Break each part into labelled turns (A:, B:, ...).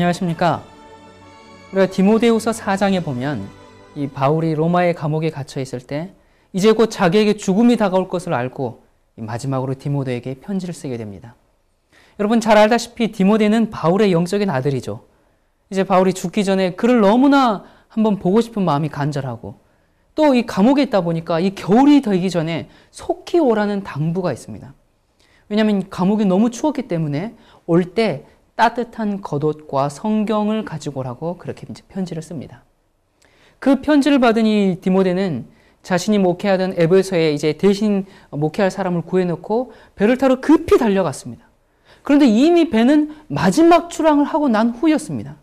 A: 안녕하십니까. 우리가 디모데후서 4장에 보면 이 바울이 로마의 감옥에 갇혀 있을 때 이제 곧 자기에게 죽음이 다가올 것을 알고 마지막으로 디모데에게 편지를 쓰게 됩니다. 여러분 잘 알다시피 디모데는 바울의 영적인 아들이죠. 이제 바울이 죽기 전에 그를 너무나 한번 보고 싶은 마음이 간절하고 또 이 감옥에 있다 보니까 이 겨울이 되기 전에 속히 오라는 당부가 있습니다. 왜냐하면 감옥이 너무 추웠기 때문에 올 때 따뜻한 겉옷과 성경을 가지고 오라고 그렇게 이제 편지를 씁니다. 그 편지를 받은 이 디모데는 자신이 목회하던 에베소에 이제 대신 목회할 사람을 구해놓고 배를 타러 급히 달려갔습니다. 그런데 이미 배는 마지막 출항을 하고 난 후였습니다.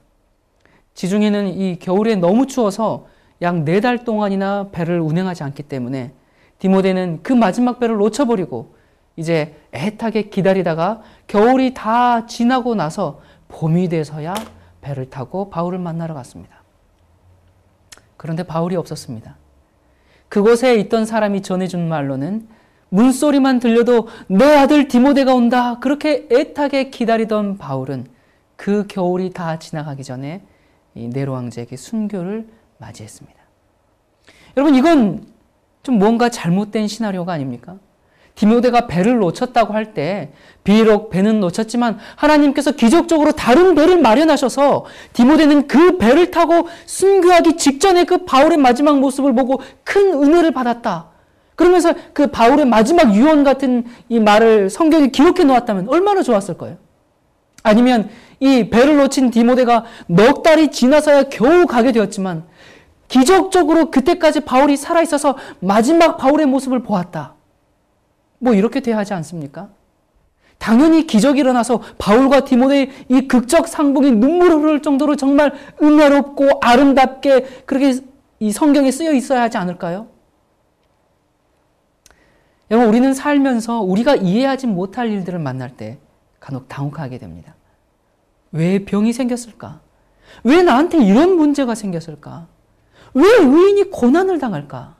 A: 지중해는 이 겨울에 너무 추워서 약 4달 동안이나 배를 운행하지 않기 때문에 디모데는 그 마지막 배를 놓쳐버리고 이제 애타게 기다리다가 겨울이 다 지나고 나서 봄이 돼서야 배를 타고 바울을 만나러 갔습니다. 그런데 바울이 없었습니다. 그곳에 있던 사람이 전해준 말로는 문소리만 들려도 내 아들 디모데가 온다. 그렇게 애타게 기다리던 바울은 그 겨울이 다 지나가기 전에 이 네로 왕제에게 순교를 맞이했습니다. 여러분 이건 좀 뭔가 잘못된 시나리오가 아닙니까? 디모데가 배를 놓쳤다고 할 때 비록 배는 놓쳤지만 하나님께서 기적적으로 다른 배를 마련하셔서 디모데는 그 배를 타고 순교하기 직전에 그 바울의 마지막 모습을 보고 큰 은혜를 받았다. 그러면서 그 바울의 마지막 유언 같은 이 말을 성경에 기록해 놓았다면 얼마나 좋았을 거예요. 아니면 이 배를 놓친 디모데가 넉 달이 지나서야 겨우 가게 되었지만 기적적으로 그때까지 바울이 살아있어서 마지막 바울의 모습을 보았다. 뭐 이렇게 돼야 하지 않습니까? 당연히 기적이 일어나서 바울과 디모데의 이 극적 상봉이 눈물을 흐를 정도로 정말 은혜롭고 아름답게 그렇게 이 성경에 쓰여 있어야 하지 않을까요? 여러분 우리는 살면서 우리가 이해하지 못할 일들을 만날 때 간혹 당혹하게 됩니다. 왜 병이 생겼을까? 왜 나한테 이런 문제가 생겼을까? 왜 의인이 고난을 당할까?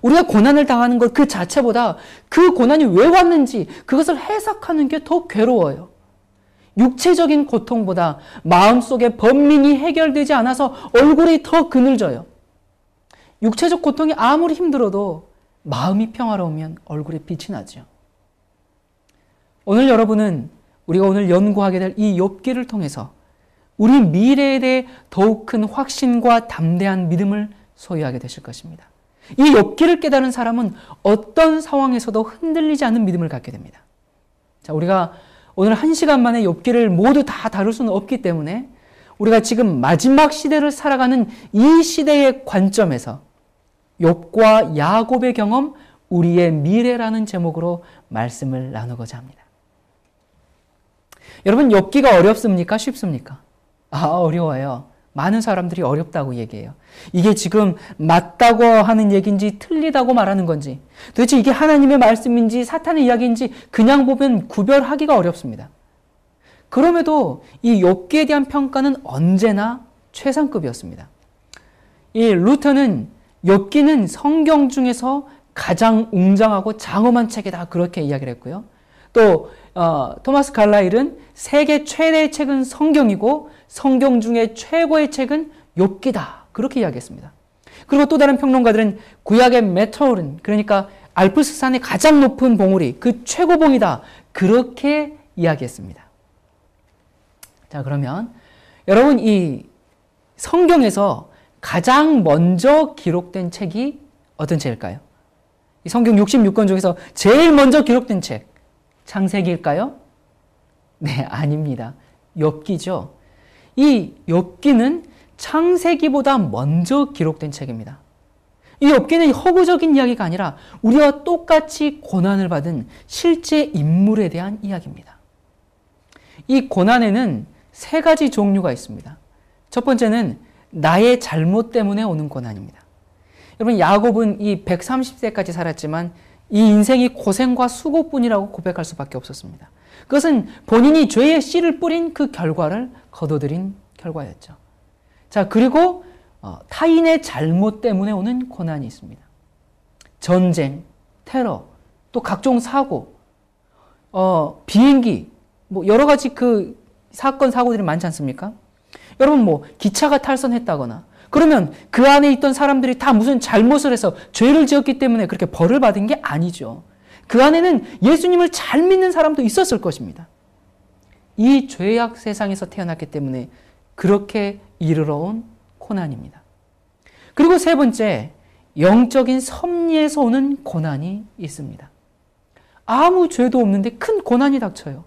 A: 우리가 고난을 당하는 것 그 자체보다 그 고난이 왜 왔는지 그것을 해석하는 게 더 괴로워요. 육체적인 고통보다 마음속의 번민이 해결되지 않아서 얼굴이 더 그늘져요. 육체적 고통이 아무리 힘들어도 마음이 평화로우면 얼굴에 빛이 나죠. 오늘 여러분은 우리가 오늘 연구하게 될 이 욥기를 통해서 우리 미래에 대해 더욱 큰 확신과 담대한 믿음을 소유하게 되실 것입니다. 이 욥기를 깨달은 사람은 어떤 상황에서도 흔들리지 않는 믿음을 갖게 됩니다. 자, 우리가 오늘 1시간 만에 욥기를 모두 다 다룰 수는 없기 때문에 우리가 지금 마지막 시대를 살아가는 이 시대의 관점에서 욥과 야곱의 경험, 우리의 미래라는 제목으로 말씀을 나누고자 합니다. 여러분 욥기가 어렵습니까? 쉽습니까? 어려워요. 많은 사람들이 어렵다고 얘기해요. 이게 지금 맞다고 하는 얘기인지 틀리다고 말하는 건지 도대체 이게 하나님의 말씀인지 사탄의 이야기인지 그냥 보면 구별하기가 어렵습니다. 그럼에도 이 욥기에 대한 평가는 언제나 최상급이었습니다. 이 루터는 욥기는 성경 중에서 가장 웅장하고 장엄한 책이다 그렇게 이야기를 했고요. 또 토마스 칼라일은 세계 최대의 책은 성경이고 성경 중에 최고의 책은 욥기다 그렇게 이야기했습니다. 그리고 또 다른 평론가들은 구약의 메테오른 그러니까 알프스산의 가장 높은 봉우리 그 최고봉이다 그렇게 이야기했습니다. 자 그러면 여러분 이 성경에서 가장 먼저 기록된 책이 어떤 책일까요? 이 성경 66권 중에서 제일 먼저 기록된 책 창세기일까요? 네, 아닙니다. 욥기죠. 이 욥기는 창세기보다 먼저 기록된 책입니다. 이 욥기는 허구적인 이야기가 아니라 우리와 똑같이 고난을 받은 실제 인물에 대한 이야기입니다. 이 고난에는 3가지 종류가 있습니다. 첫 번째는 나의 잘못 때문에 오는 고난입니다. 여러분 야곱은 이 130세까지 살았지만 이 인생이 고생과 수고뿐이라고 고백할 수밖에 없었습니다. 그것은 본인이 죄의 씨를 뿌린 그 결과를 거둬들인 결과였죠. 자, 그리고 타인의 잘못 때문에 오는 고난이 있습니다. 전쟁, 테러, 또 각종 사고, 비행기, 뭐 여러 가지 그 사건, 사고들이 많지 않습니까? 여러분 뭐 기차가 탈선했다거나 그러면 그 안에 있던 사람들이 다 무슨 잘못을 해서 죄를 지었기 때문에 그렇게 벌을 받은 게 아니죠. 그 안에는 예수님을 잘 믿는 사람도 있었을 것입니다. 이 죄악 세상에서 태어났기 때문에 그렇게 이르러 온 고난입니다. 그리고 세 번째, 영적인 섭리에서 오는 고난이 있습니다. 아무 죄도 없는데 큰 고난이 닥쳐요.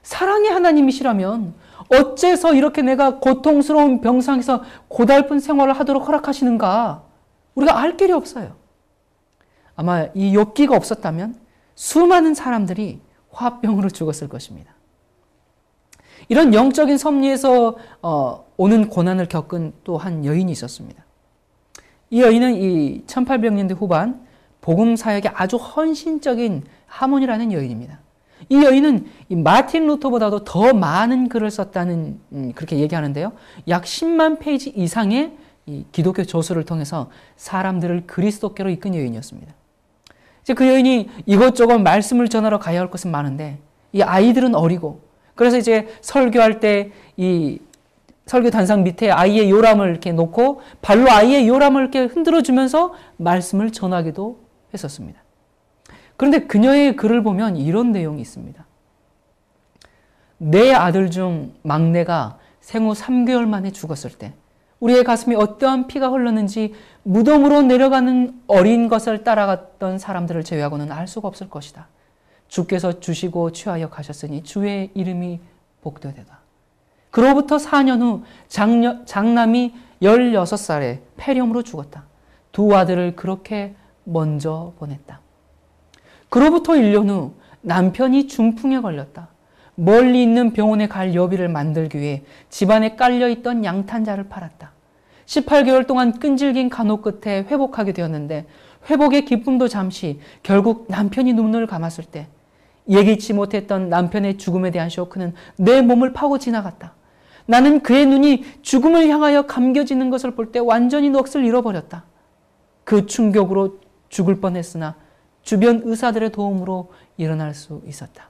A: 사랑의 하나님이시라면 어째서 이렇게 내가 고통스러운 병상에서 고달픈 생활을 하도록 허락하시는가? 우리가 알 길이 없어요. 아마 이 욥기가 없었다면 수많은 사람들이 화병으로 죽었을 것입니다. 이런 영적인 섭리에서 오는 고난을 겪은 또 한 여인이 있었습니다. 이 여인은 이 1800년대 후반 복음 사역에 아주 헌신적인 하모니라는 여인입니다. 이 여인은 이 마틴 루터보다도 더 많은 글을 썼다는 그렇게 얘기하는데요. 약 10만 페이지 이상의 이 기독교 저서를 통해서 사람들을 그리스도께로 이끈 여인이었습니다. 이제 그 여인이 이것저것 말씀을 전하러 가야 할 것은 많은데 이 아이들은 어리고 그래서 이제 설교할 때 이 설교 단상 밑에 아이의 요람을 이렇게 놓고 발로 아이의 요람을 이렇게 흔들어 주면서 말씀을 전하기도 했었습니다. 그런데 그녀의 글을 보면 이런 내용이 있습니다. 내 아들 중 막내가 생후 3개월 만에 죽었을 때 우리의 가슴이 어떠한 피가 흘렀는지 무덤으로 내려가는 어린 것을 따라갔던 사람들을 제외하고는 알 수가 없을 것이다. 주께서 주시고 취하여 가셨으니 주의 이름이 복되되다. 그로부터 4년 후 장남이 16살에 폐렴으로 죽었다. 두 아들을 그렇게 먼저 보냈다. 그로부터 1년 후 남편이 중풍에 걸렸다. 멀리 있는 병원에 갈 여비를 만들기 위해 집안에 깔려있던 양탄자를 팔았다. 18개월 동안 끈질긴 간호 끝에 회복하게 되었는데 회복의 기쁨도 잠시 결국 남편이 눈을 감았을 때 예기치 못했던 남편의 죽음에 대한 쇼크는 내 몸을 파고 지나갔다. 나는 그의 눈이 죽음을 향하여 감겨지는 것을 볼 때 완전히 넋을 잃어버렸다. 그 충격으로 죽을 뻔했으나 주변 의사들의 도움으로 일어날 수 있었다.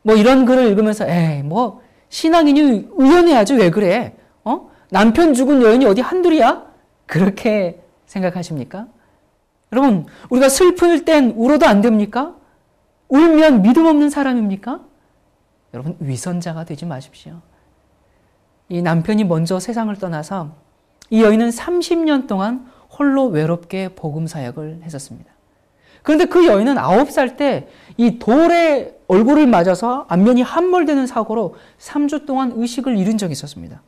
A: 뭐 이런 글을 읽으면서 뭐 신앙인이 의연해야지 왜 그래? 남편 죽은 여인이 어디 한둘이야? 그렇게 생각하십니까? 여러분 우리가 슬플 땐 울어도 안 됩니까? 울면 믿음 없는 사람입니까? 여러분 위선자가 되지 마십시오. 이 남편이 먼저 세상을 떠나서 이 여인은 30년 동안 홀로 외롭게 복음 사역을 했었습니다. 그런데 그 여인은 9살 때 이 돌에 얼굴을 맞아서 안면이 함몰되는 사고로 3주 동안 의식을 잃은 적이 있었습니다.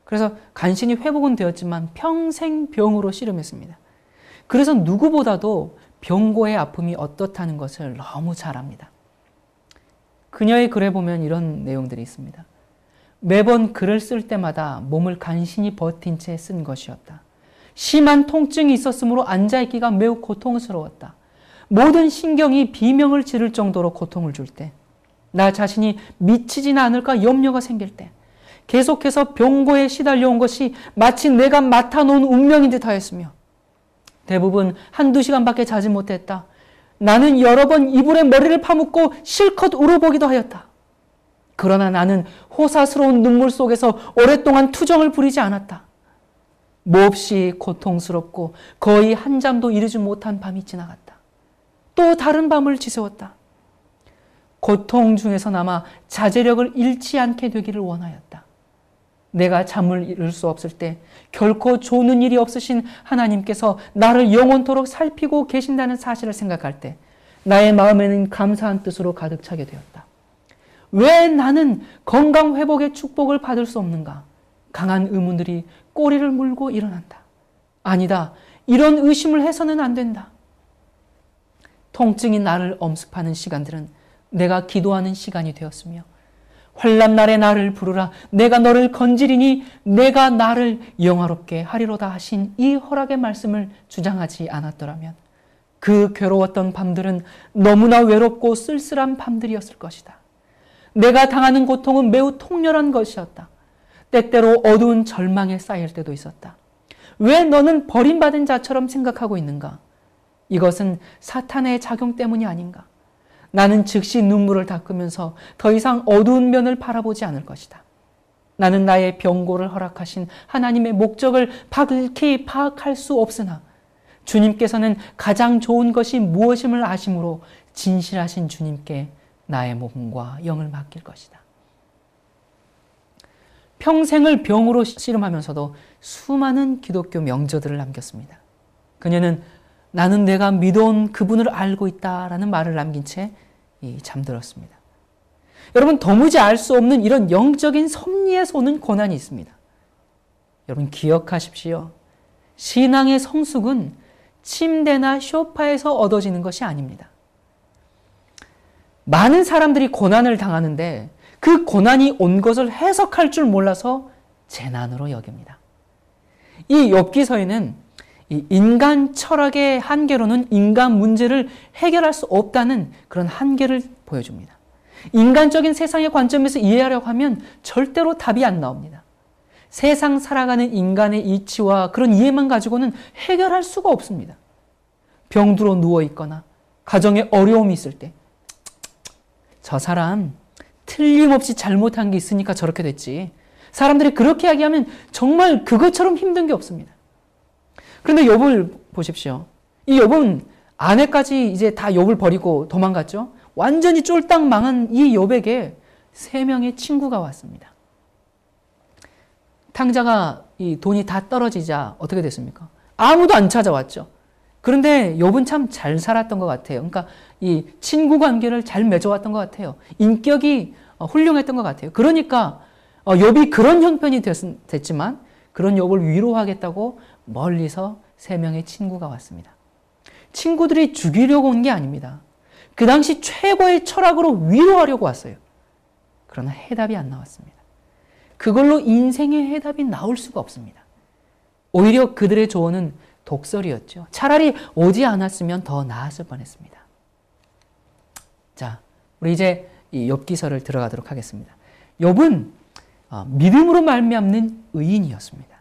A: 그래서 간신히 회복은 되었지만 평생 병으로 씨름했습니다. 그래서 누구보다도 병고의 아픔이 어떻다는 것을 너무 잘 압니다. 그녀의 글에 보면 이런 내용들이 있습니다. 매번 글을 쓸 때마다 몸을 간신히 버틴 채 쓴 것이었다. 심한 통증이 있었으므로 앉아있기가 매우 고통스러웠다. 모든 신경이 비명을 지를 정도로 고통을 줄 때, 나 자신이 미치지는 않을까 염려가 생길 때, 계속해서 병고에 시달려온 것이 마치 내가 맡아놓은 운명인 듯 하였으며 대부분 1-2시간밖에 자지 못했다. 나는 여러 번 이불에 머리를 파묻고 실컷 울어보기도 하였다. 그러나 나는 호사스러운 눈물 속에서 오랫동안 투정을 부리지 않았다. 몹시 고통스럽고 거의 한잠도 이루지 못한 밤이 지나갔다. 또 다른 밤을 지새웠다. 고통 중에서나마 자제력을 잃지 않게 되기를 원하였다. 내가 잠을 이룰 수 없을 때 결코 조는 일이 없으신 하나님께서 나를 영원토록 살피고 계신다는 사실을 생각할 때 나의 마음에는 감사한 뜻으로 가득 차게 되었다. 왜 나는 건강 회복의 축복을 받을 수 없는가? 강한 의문들이 꼬리를 물고 일어난다. 아니다. 이런 의심을 해서는 안 된다. 통증이 나를 엄습하는 시간들은 내가 기도하는 시간이 되었으며 환난날에 나를 부르라. 내가 너를 건지리니 내가 나를 영화롭게 하리로다 하신 이 허락의 말씀을 주장하지 않았더라면 그 괴로웠던 밤들은 너무나 외롭고 쓸쓸한 밤들이었을 것이다. 내가 당하는 고통은 매우 통렬한 것이었다. 때때로 어두운 절망에 쌓일 때도 있었다. 왜 너는 버림받은 자처럼 생각하고 있는가? 이것은 사탄의 작용 때문이 아닌가? 나는 즉시 눈물을 닦으면서 더 이상 어두운 면을 바라보지 않을 것이다. 나는 나의 병고를 허락하신 하나님의 목적을 밝히 파악할 수 없으나 주님께서는 가장 좋은 것이 무엇임을 아심으로 진실하신 주님께 나의 몸과 영을 맡길 것이다. 평생을 병으로 씨름하면서도 수많은 기독교 명저들을 남겼습니다. 그녀는 나는 내가 믿어온 그분을 알고 있다라는 말을 남긴 채 잠들었습니다. 여러분, 도무지 알 수 없는 이런 영적인 섭리에서 오는 고난이 있습니다. 여러분 기억하십시오. 신앙의 성숙은 침대나 소파에서 얻어지는 것이 아닙니다. 많은 사람들이 고난을 당하는데 그 고난이 온 것을 해석할 줄 몰라서 재난으로 여깁니다. 이 욥기서에는 이 인간 철학의 한계로는 인간 문제를 해결할 수 없다는 그런 한계를 보여줍니다. 인간적인 세상의 관점에서 이해하려고 하면 절대로 답이 안 나옵니다. 세상 살아가는 인간의 이치와 그런 이해만 가지고는 해결할 수가 없습니다. 병들어 누워있거나 가정에 어려움이 있을 때 저 사람 틀림없이 잘못한 게 있으니까 저렇게 됐지. 사람들이 그렇게 이야기하면 정말 그것처럼 힘든 게 없습니다. 그런데 욥을 보십시오. 이 욥은 아내까지 이제 다 욥을 버리고 도망갔죠. 완전히 쫄딱 망한 이 욥에게 3명의 친구가 왔습니다. 탕자가 이 돈이 다 떨어지자 어떻게 됐습니까? 아무도 안 찾아왔죠. 그런데 욥은 참 잘 살았던 것 같아요. 그러니까 이 친구 관계를 잘 맺어왔던 것 같아요. 인격이 훌륭했던 것 같아요. 그러니까 욥이 그런 형편이 됐지만 그런 욥을 위로하겠다고 멀리서 3명의 친구가 왔습니다. 친구들이 죽이려고 온 게 아닙니다. 그 당시 최고의 철학으로 위로하려고 왔어요. 그러나 해답이 안 나왔습니다. 그걸로 인생의 해답이 나올 수가 없습니다. 오히려 그들의 조언은 독설이었죠. 차라리 오지 않았으면 더 나았을 뻔했습니다. 자, 우리 이제 이 욥기서를 들어가도록 하겠습니다. 욥은 믿음으로 말미암는 의인이었습니다.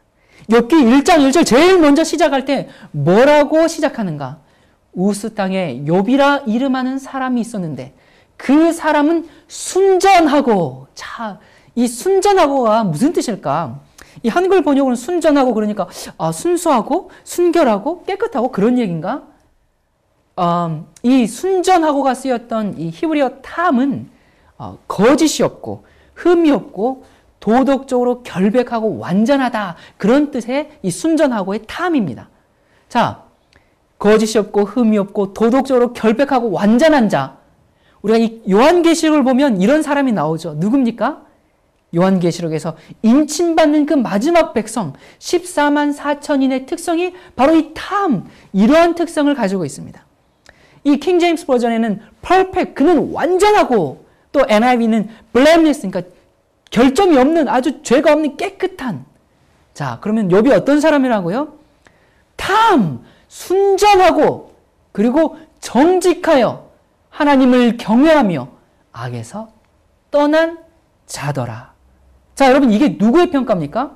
A: 욥기 1장 1절 제일 먼저 시작할 때 뭐라고 시작하는가? 우스 땅에 욥이라 이름하는 사람이 있었는데 그 사람은 순전하고, 자, 이 순전하고가 무슨 뜻일까? 이 한글 번역으로는 순전하고 그러니까 순수하고 순결하고 깨끗하고 그런 얘기인가? 이 순전하고가 쓰였던 이 히브리어 탐은 거짓이 없고 흠이 없고 도덕적으로 결백하고 완전하다, 그런 뜻의 이 순전하고의 탐입니다. 자, 거짓이 없고 흠이 없고 도덕적으로 결백하고 완전한 자, 우리가 이 요한계시록을 보면 이런 사람이 나오죠. 누굽니까? 요한계시록에서 인침받는 그 마지막 백성 14만 4천인의 특성이 바로 이 탐, 이러한 특성을 가지고 있습니다. 이 킹제임스 버전에는 perfect, 그는 완전하고, 또 NIV는 blameless, 그러니까 결점이 없는, 아주 죄가 없는 깨끗한. 자, 그러면 욥이 어떤 사람이라고요? 탐, 순전하고 그리고 정직하여 하나님을 경외하며 악에서 떠난 자더라. 자, 여러분, 이게 누구의 평가입니까?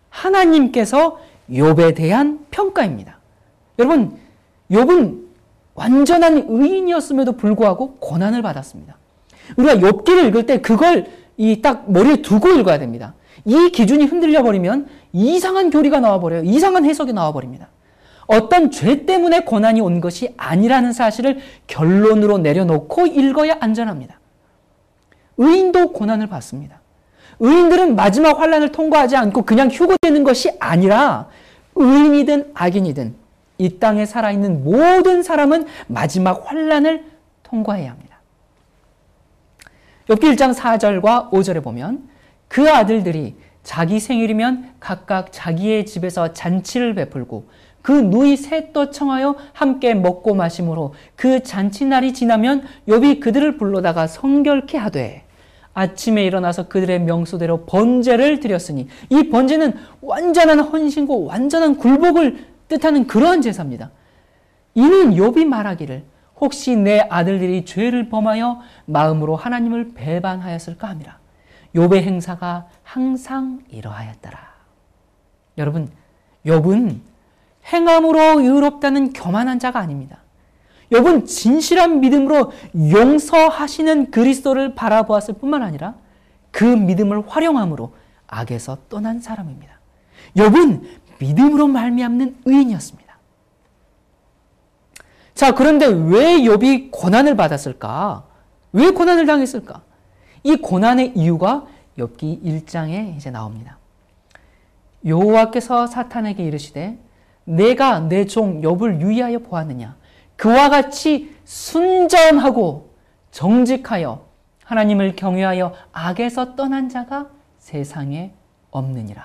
A: 하나님께서 욥에 대한 평가입니다. 여러분, 욥은 완전한 의인이었음에도 불구하고 고난을 받았습니다. 우리가 욥기를 읽을 때 그걸 딱 머리에 두고 읽어야 됩니다. 이 기준이 흔들려 버리면 이상한 교리가 나와버려요. 이상한 해석이 나와버립니다. 어떤 죄 때문에 고난이 온 것이 아니라는 사실을 결론으로 내려놓고 읽어야 안전합니다. 의인도 고난을 받습니다. 의인들은 마지막 환난을 통과하지 않고 그냥 휴고되는 것이 아니라 의인이든 악인이든 이 땅에 살아있는 모든 사람은 마지막 환난을 통과해야 합니다. 욥기 1장 4절과 5절에 보면 그 아들들이 자기 생일이면 각각 자기의 집에서 잔치를 베풀고 그 누이 셋도 청하여 함께 먹고 마심으로 그 잔치날이 지나면 욥이 그들을 불러다가 성결케 하되 아침에 일어나서 그들의 명수대로 번제를 드렸으니, 이 번제는 완전한 헌신과 완전한 굴복을 뜻하는 그러한 제사입니다. 이는 욥이 말하기를 혹시 내 아들들이 죄를 범하여 마음으로 하나님을 배반하였을까 함이라. 욥의 행사가 항상 이러하였더라. 여러분, 욥은 행함으로 의롭다는 교만한 자가 아닙니다. 욥은 진실한 믿음으로 용서하시는 그리스도를 바라보았을 뿐만 아니라 그 믿음을 활용함으로 악에서 떠난 사람입니다. 욥은 믿음으로 말미암는 의인이었습니다. 자, 그런데 왜 욥이 고난을 받았을까? 왜 고난을 당했을까? 이 고난의 이유가 욥기 1장에 이제 나옵니다. 여호와께서 사탄에게 이르시되 내가 내 종 욥을 유의하여 보았느냐? 그와 같이 순전하고 정직하여 하나님을 경외하여 악에서 떠난 자가 세상에 없느니라.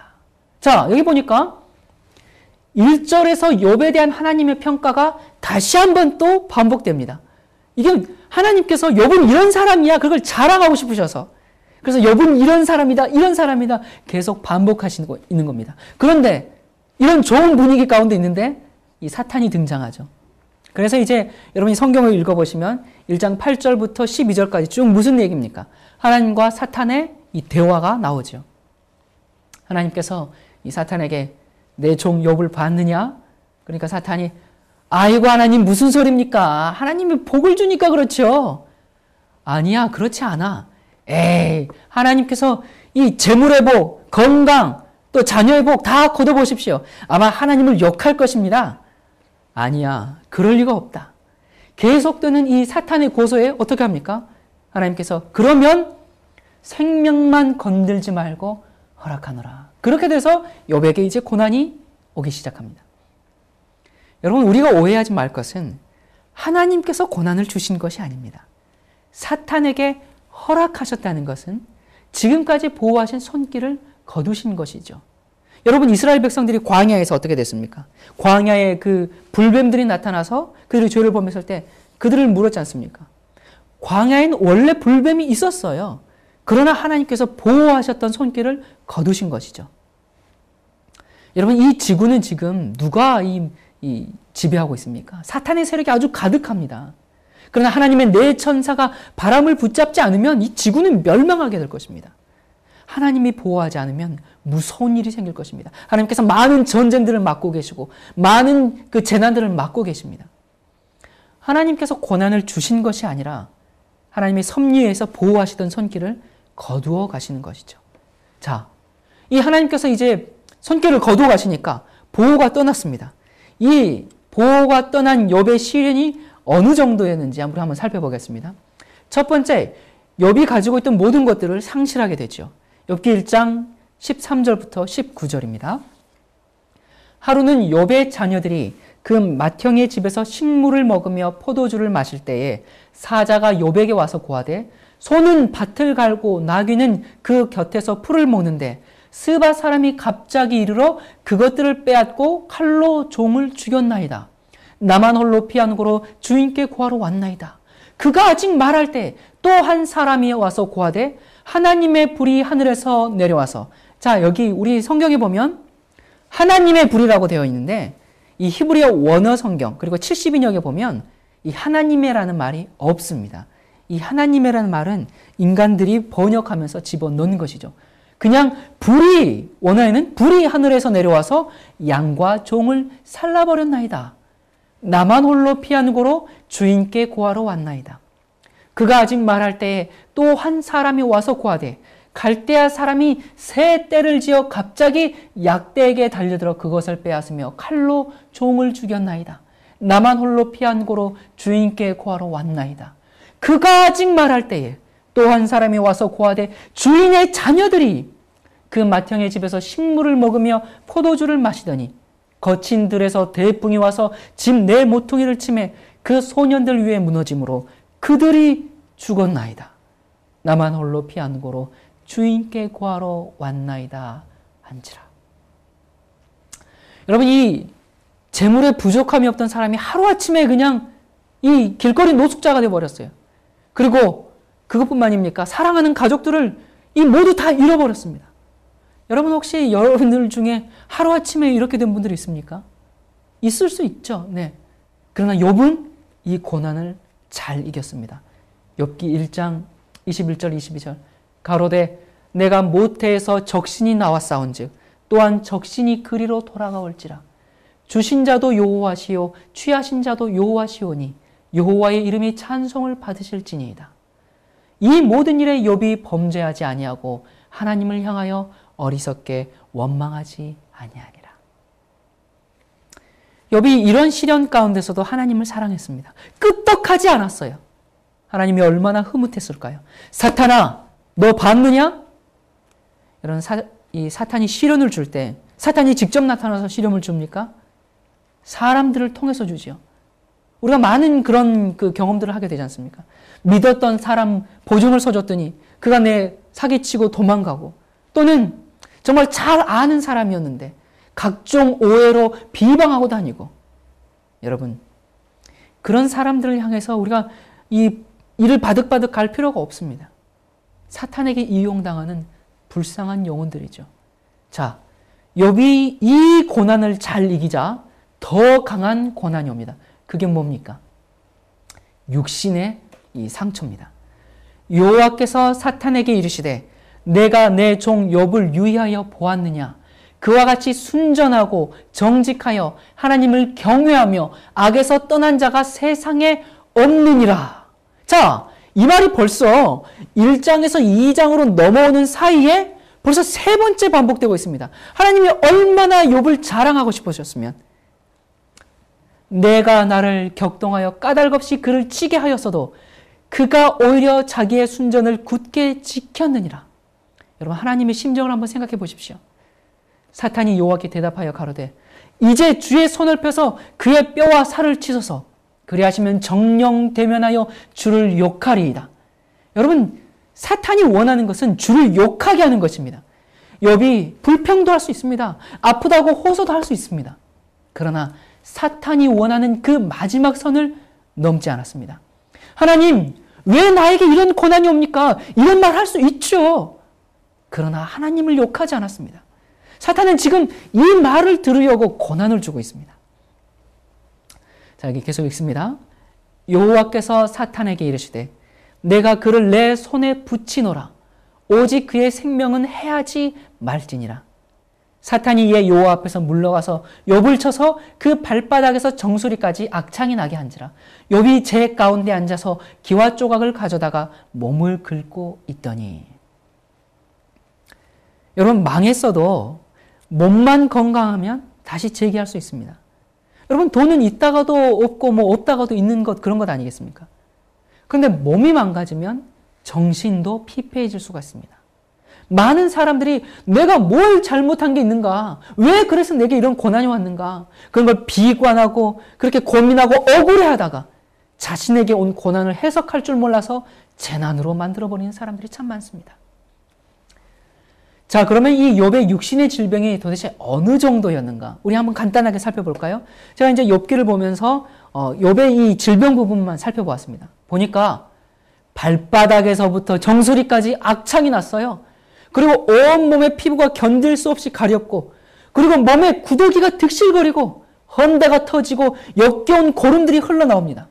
A: 자, 여기 보니까 1절에서 욥에 대한 하나님의 평가가 다시 한번 또 반복됩니다. 이게 하나님께서 욥은 이런 사람이야, 그걸 자랑하고 싶으셔서, 그래서 욥은 이런 사람이다, 이런 사람이다 계속 반복하시고 있는 겁니다. 그런데 이런 좋은 분위기 가운데 있는데 이 사탄이 등장하죠. 그래서 이제 여러분이 성경을 읽어보시면 1장 8절부터 12절까지 쭉 무슨 얘기입니까? 하나님과 사탄의 이 대화가 나오죠. 하나님께서 이 사탄에게 내 종 욥을 봤느냐? 그러니까 사탄이 아이고 하나님 무슨 소리입니까? 하나님이 복을 주니까 그렇죠. 아니야, 그렇지 않아. 에이, 하나님께서 이 재물의 복, 건강, 또 자녀의 복 다 거둬보십시오. 아마 하나님을 욕할 것입니다. 아니야, 그럴 리가 없다. 계속되는 이 사탄의 고소에 어떻게 합니까? 하나님께서 그러면 생명만 건들지 말고 허락하노라. 그렇게 돼서 욥에게 이제 고난이 오기 시작합니다. 여러분, 우리가 오해하지 말 것은 하나님께서 고난을 주신 것이 아닙니다. 사탄에게 허락하셨다는 것은 지금까지 보호하신 손길을 거두신 것이죠. 여러분, 이스라엘 백성들이 광야에서 어떻게 됐습니까? 광야에 그 불뱀들이 나타나서 그들의 죄를 범했을 때 그들을 물었지 않습니까? 광야에는 원래 불뱀이 있었어요. 그러나 하나님께서 보호하셨던 손길을 거두신 것이죠. 여러분, 이 지구는 지금 누가 지배하고 있습니까? 사탄의 세력이 아주 가득합니다. 그러나 하나님의 네 천사가 바람을 붙잡지 않으면 이 지구는 멸망하게 될 것입니다. 하나님이 보호하지 않으면 무서운 일이 생길 것입니다. 하나님께서 많은 전쟁들을 막고 계시고 많은 그 재난들을 막고 계십니다. 하나님께서 고난을 주신 것이 아니라 하나님의 섭리에서 보호하시던 손길을 거두어 가시는 것이죠. 자, 이 하나님께서 이제 손길을 거두어 가시니까 보호가 떠났습니다. 이 보호가 떠난 욥의 시련이 어느 정도였는지 우리 한번 살펴보겠습니다. 첫 번째, 욥이 가지고 있던 모든 것들을 상실하게 되죠. 욥기 1장 13절부터 19절입니다. 하루는 욥의 자녀들이 그 맏형의 집에서 식물을 먹으며 포도주를 마실 때에 사자가 욥에게 와서 고하되 소는 밭을 갈고 나귀는 그 곁에서 풀을 먹는데 스바 사람이 갑자기 이르러 그것들을 빼앗고 칼로 종을 죽였나이다. 나만 홀로 피한 고로 주인께 고하러 왔나이다. 그가 아직 말할 때 또 한 사람이 와서 고하되 하나님의 불이 하늘에서 내려와서, 자, 여기 우리 성경에 보면 하나님의 불이라고 되어 있는데 이 히브리어 원어 성경 그리고 70인역에 보면 이 하나님의라는 말이 없습니다. 이 하나님의라는 말은 인간들이 번역하면서 집어넣는 것이죠. 그냥 불이, 원어에는 불이 하늘에서 내려와서 양과 종을 살라버렸나이다. 나만 홀로 피한 고로 주인께 고하러 왔나이다. 그가 아직 말할 때에 또 한 사람이 와서 고하되 갈대아 사람이 새 떼를 지어 갑자기 약대에게 달려들어 그것을 빼앗으며 칼로 종을 죽였나이다. 나만 홀로 피한 고로 주인께 고하러 왔나이다. 그가 아직 말할 때에 또 한 사람이 와서 고하되 주인의 자녀들이 그 맏형의 집에서 식물을 먹으며 포도주를 마시더니 거친 들에서 대풍이 와서 집 내 모퉁이를 치매 그 소년들 위에 무너짐으로 그들이 죽었나이다. 나만 홀로 피한 고로 주인께 고하러 왔나이다 한지라. 여러분, 이 재물에 부족함이 없던 사람이 하루아침에 그냥 이 길거리 노숙자가 되어버렸어요. 그리고 그것뿐만입니까? 사랑하는 가족들을 이 모두 다 잃어버렸습니다. 여러분, 혹시 여러분들 중에 하루아침에 이렇게 된 분들이 있습니까? 있을 수 있죠. 네. 그러나 욥은 이 고난을 잘 이겼습니다. 욥기 1장 21절 22절 가로되 내가 모태에서 적신이 나왔사온즉 또한 적신이 그리로 돌아가올지라. 주신 자도 여호와시요 취하신 자도 여호와시오니 여호와의 이름이 찬송을 받으실지니이다. 이 모든 일에 욥이 범죄하지 아니하고 하나님을 향하여 어리석게 원망하지 아니하니라. 욥이 이런 시련 가운데서도 하나님을 사랑했습니다. 끄떡하지 않았어요. 하나님이 얼마나 흐뭇했을까요? 사탄아, 너 봤느냐? 이런 이 사탄이 시련을 줄 때 사탄이 직접 나타나서 시련을 줍니까? 사람들을 통해서 주지요. 우리가 많은 그런 경험들을 하게 되지 않습니까? 믿었던 사람 보증을 서줬더니 그가 내 사기치고 도망가고, 또는 정말 잘 아는 사람이었는데 각종 오해로 비방하고 다니고. 여러분, 그런 사람들을 향해서 우리가 이를 바득바득 갈 필요가 없습니다. 사탄에게 이용당하는 불쌍한 영혼들이죠. 자, 욥이 이 고난을 잘 이기자 더 강한 고난이 옵니다. 그게 뭡니까? 육신의 이 상처입니다. 여호와께서 사탄에게 이르시되 내가 내 종 욥을 유의하여 보았느냐? 그와 같이 순전하고 정직하여 하나님을 경외하며 악에서 떠난 자가 세상에 없느니라. 자, 이 말이 벌써 1장에서 2장으로 넘어오는 사이에 벌써 세 번째 반복되고 있습니다. 하나님이 얼마나 욥을 자랑하고 싶으셨으면, 내가 나를 격동하여 까닭없이 그를 치게 하였어도 그가 오히려 자기의 순전을 굳게 지켰느니라. 여러분, 하나님의 심정을 한번 생각해 보십시오. 사탄이 여호와께 대답하여 가로되 이제 주의 손을 펴서 그의 뼈와 살을 치소서. 그리하시면 정령 대면하여 주를 욕하리이다. 여러분, 사탄이 원하는 것은 주를 욕하게 하는 것입니다. 욥이 불평도 할 수 있습니다. 아프다고 호소도 할 수 있습니다. 그러나 사탄이 원하는 그 마지막 선을 넘지 않았습니다. 하나님, 왜 나에게 이런 고난이 옵니까? 이런 말 할 수 있죠. 그러나 하나님을 욕하지 않았습니다. 사탄은 지금 이 말을 들으려고 고난을 주고 있습니다. 자, 여기 계속 읽습니다. 여호와께서 사탄에게 이르시되 내가 그를 내 손에 붙이노라. 오직 그의 생명은 해하지 말지니라. 사탄이 이에 여호와 앞에서 물러가서 욥을 쳐서 그 발바닥에서 정수리까지 악창이 나게 한지라. 욥이 제 가운데 앉아서 기와 조각을 가져다가 몸을 긁고 있더니. 여러분, 망했어도 몸만 건강하면 다시 재기할 수 있습니다. 여러분, 돈은 있다가도 없고 없다가도 있는 것, 그런 것 아니겠습니까? 그런데 몸이 망가지면 정신도 피폐해질 수가 있습니다. 많은 사람들이 내가 뭘 잘못한 게 있는가? 왜 그래서 내게 이런 고난이 왔는가? 그런 걸 비관하고 그렇게 고민하고 억울해하다가 자신에게 온 고난을 해석할 줄 몰라서 재난으로 만들어버리는 사람들이 참 많습니다. 자, 그러면 이 욥의 육신의 질병이 도대체 어느 정도였는가? 우리 한번 간단하게 살펴볼까요? 제가 이제 욥기를 보면서 욥의 이 질병 부분만 살펴보았습니다. 보니까 발바닥에서부터 정수리까지 악창이 났어요. 그리고 온몸의 피부가 견딜 수 없이 가렵고, 그리고 몸에 구더기가 득실거리고 헌대가 터지고 역겨운 고름들이 흘러나옵니다.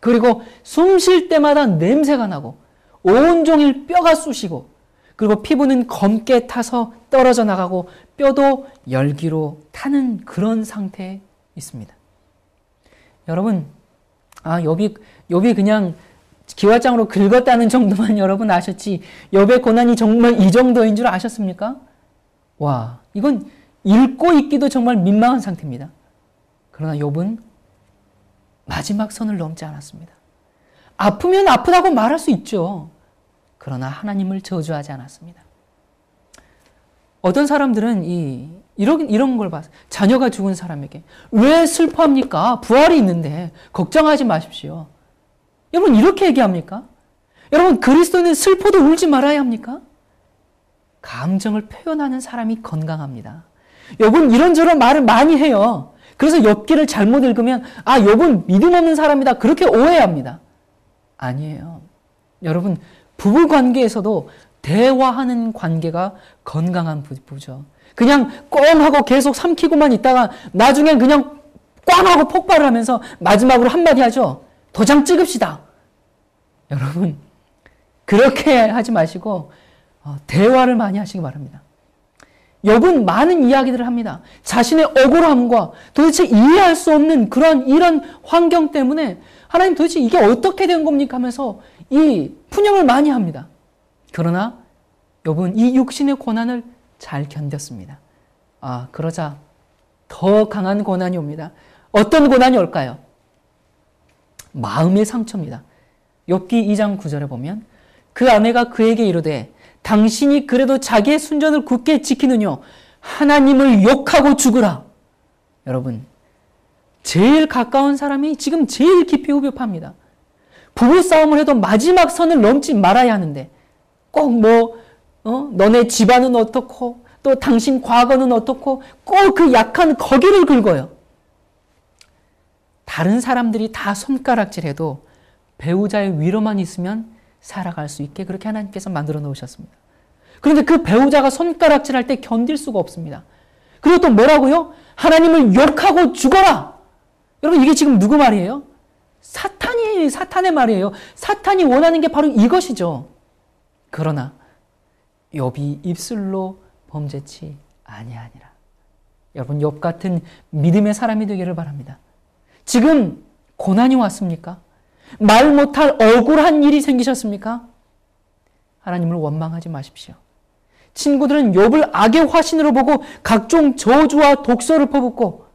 A: 그리고 숨 쉴 때마다 냄새가 나고 온종일 뼈가 쑤시고, 그리고 피부는 검게 타서 떨어져 나가고 뼈도 열기로 타는 그런 상태에 있습니다. 여러분, 욥이 그냥 기와장으로 긁었다는 정도만 여러분 아셨지, 욥의 고난이 정말 이 정도인 줄 아셨습니까? 와, 이건 읽고 있기도 정말 민망한 상태입니다. 그러나 욥은 마지막 선을 넘지 않았습니다. 아프면 아프다고 말할 수 있죠. 그러나 하나님을 저주하지 않았습니다. 어떤 사람들은 이런 걸 봐서, 자녀가 죽은 사람에게 왜 슬퍼합니까? 부활이 있는데 걱정하지 마십시오. 여러분, 이렇게 얘기합니까? 여러분, 그리스도는 슬퍼도 울지 말아야 합니까? 감정을 표현하는 사람이 건강합니다. 욥은 이런저런 말을 많이 해요. 그래서 욥기를 잘못 읽으면 욥은 믿음 없는 사람이다, 그렇게 오해합니다. 아니에요. 여러분, 부부 관계에서도 대화하는 관계가 건강한 부부죠. 그냥 꽁 하고 계속 삼키고만 있다가 나중엔 그냥 꽝 하고 폭발을 하면서 마지막으로 한마디 하죠. 도장 찍읍시다. 여러분, 그렇게 하지 마시고 대화를 많이 하시기 바랍니다. 욥은 많은 이야기들을 합니다. 자신의 억울함과 도대체 이해할 수 없는 이런 환경 때문에 하나님, 도대체 이게 어떻게 된 겁니까? 하면서 이 푸념을 많이 합니다. 그러나 욥은 이 육신의 고난을 잘 견뎠습니다. 그러자 더 강한 고난이 옵니다. 어떤 고난이 올까요? 마음의 상처입니다. 욥기 2장 9절에 보면 그 아내가 그에게 이르되 당신이 그래도 자기의 순전을 굳게 지키느뇨 하나님을 욕하고 죽으라. 여러분, 제일 가까운 사람이 지금 제일 깊이 후벼팝니다. 부부싸움을 해도 마지막 선을 넘지 말아야 하는데 꼭 너네 집안은 어떻고 또 당신 과거는 어떻고 꼭 그 약한 거기를 긁어요. 다른 사람들이 다 손가락질해도 배우자의 위로만 있으면 살아갈 수 있게 그렇게 하나님께서 만들어 놓으셨습니다. 그런데 그 배우자가 손가락질할 때 견딜 수가 없습니다. 그리고 또 뭐라고요? 하나님을 욕하고 죽어라! 여러분, 이게 지금 누구 말이에요? 사탄의 말이에요. 사탄이 원하는 게 바로 이것이죠. 그러나 욥이 입술로 범죄치 아니하니라. 여러분, 욥 같은 믿음의 사람이 되기를 바랍니다. 지금 고난이 왔습니까? 말 못할 억울한 일이 생기셨습니까? 하나님을 원망하지 마십시오. 친구들은 욥을 악의 화신으로 보고 각종 저주와 독서를 퍼붓고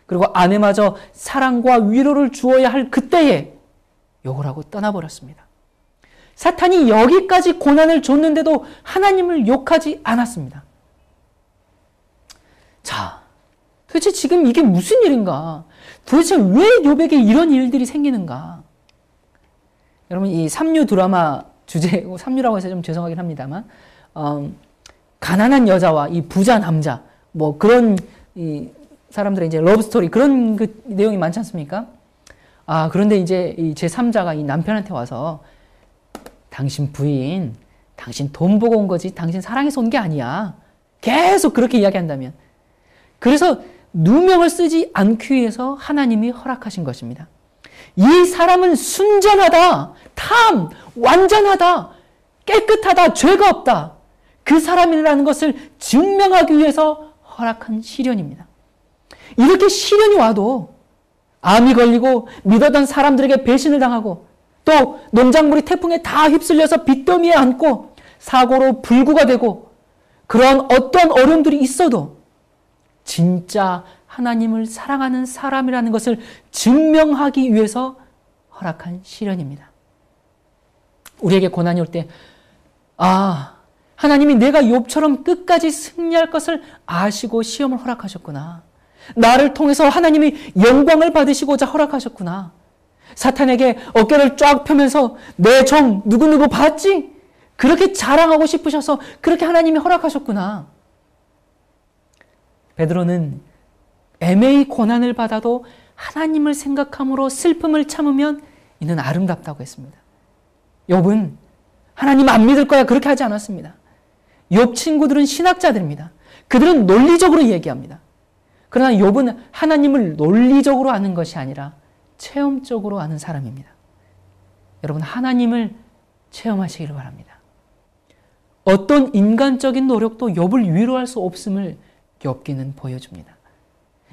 A: 그리고 아내마저 사랑과 위로를 주어야 할 그때에 욕을 하고 떠나버렸습니다. 사탄이 여기까지 고난을 줬는데도 하나님을 욕하지 않았습니다. 자, 도대체 지금 이게 무슨 일인가? 도대체 왜 욥에게 이런 일들이 생기는가? 여러분, 이 삼류 드라마 주제, 삼류라고 해서 좀 죄송하긴 합니다만, 가난한 여자와 이 부자 남자, 그런 이 사람들의 이제 러브스토리, 그런 그 내용이 많지 않습니까? 그런데 이제 이 제3자가 이 남편한테 와서 당신 부인, 당신 돈 보고 온 거지, 당신 사랑해서 온 게 아니야. 계속 그렇게 이야기한다면. 그래서 누명을 쓰지 않기 위해서 하나님이 허락하신 것입니다. 이 사람은 순전하다, 완전하다, 깨끗하다, 죄가 없다. 그 사람이라는 것을 증명하기 위해서 허락한 시련입니다. 이렇게 시련이 와도 암이 걸리고 믿었던 사람들에게 배신을 당하고 또 농작물이 태풍에 다 휩쓸려서 빚더미에 앉고 사고로 불구가 되고 그런 어떤 어려움들이 있어도 진짜 하나님을 사랑하는 사람이라는 것을 증명하기 위해서 허락한 시련입니다. 우리에게 고난이 올 때 하나님이 내가 욥처럼 끝까지 승리할 것을 아시고 시험을 허락하셨구나. 나를 통해서 하나님이 영광을 받으시고자 허락하셨구나. 사탄에게 어깨를 쫙 펴면서 내 종 누구누구 봤지? 그렇게 자랑하고 싶으셔서 그렇게 하나님이 허락하셨구나. 베드로는 애매히 고난을 받아도 하나님을 생각함으로 슬픔을 참으면 이는 아름답다고 했습니다. 욥은 하나님 안 믿을 거야 그렇게 하지 않았습니다. 욥 친구들은 신학자들입니다. 그들은 논리적으로 얘기합니다. 그러나 욥은 하나님을 논리적으로 아는 것이 아니라 체험적으로 아는 사람입니다. 여러분, 하나님을 체험하시기를 바랍니다. 어떤 인간적인 노력도 욥을 위로할 수 없음을 욥기는 보여줍니다.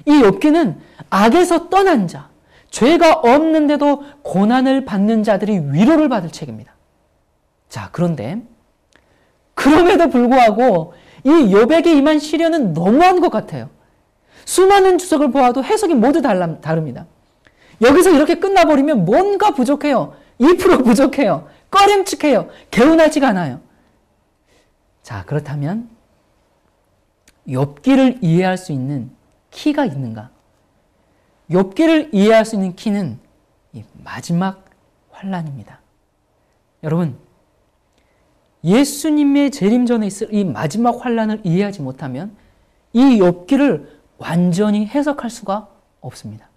A: 이 욥기는 악에서 떠난 자, 죄가 없는데도 고난을 받는 자들이 위로를 받을 책입니다. 자, 그런데 그럼에도 불구하고 이 욥에게 임한 시련은 너무한 것 같아요. 수많은 주석을 보아도 해석이 모두 다릅니다. 여기서 이렇게 끝나버리면 뭔가 부족해요. 2% 부족해요. 꺼림칙해요. 개운하지가 않아요. 자, 그렇다면 욥기를 이해할 수 있는 키가 있는가? 욥기를 이해할 수 있는 키는 이 마지막 환난입니다. 여러분, 예수님의 재림 전에 있을 이 마지막 환난을 이해하지 못하면 이 욥기를 완전히 해석할 수가 없습니다.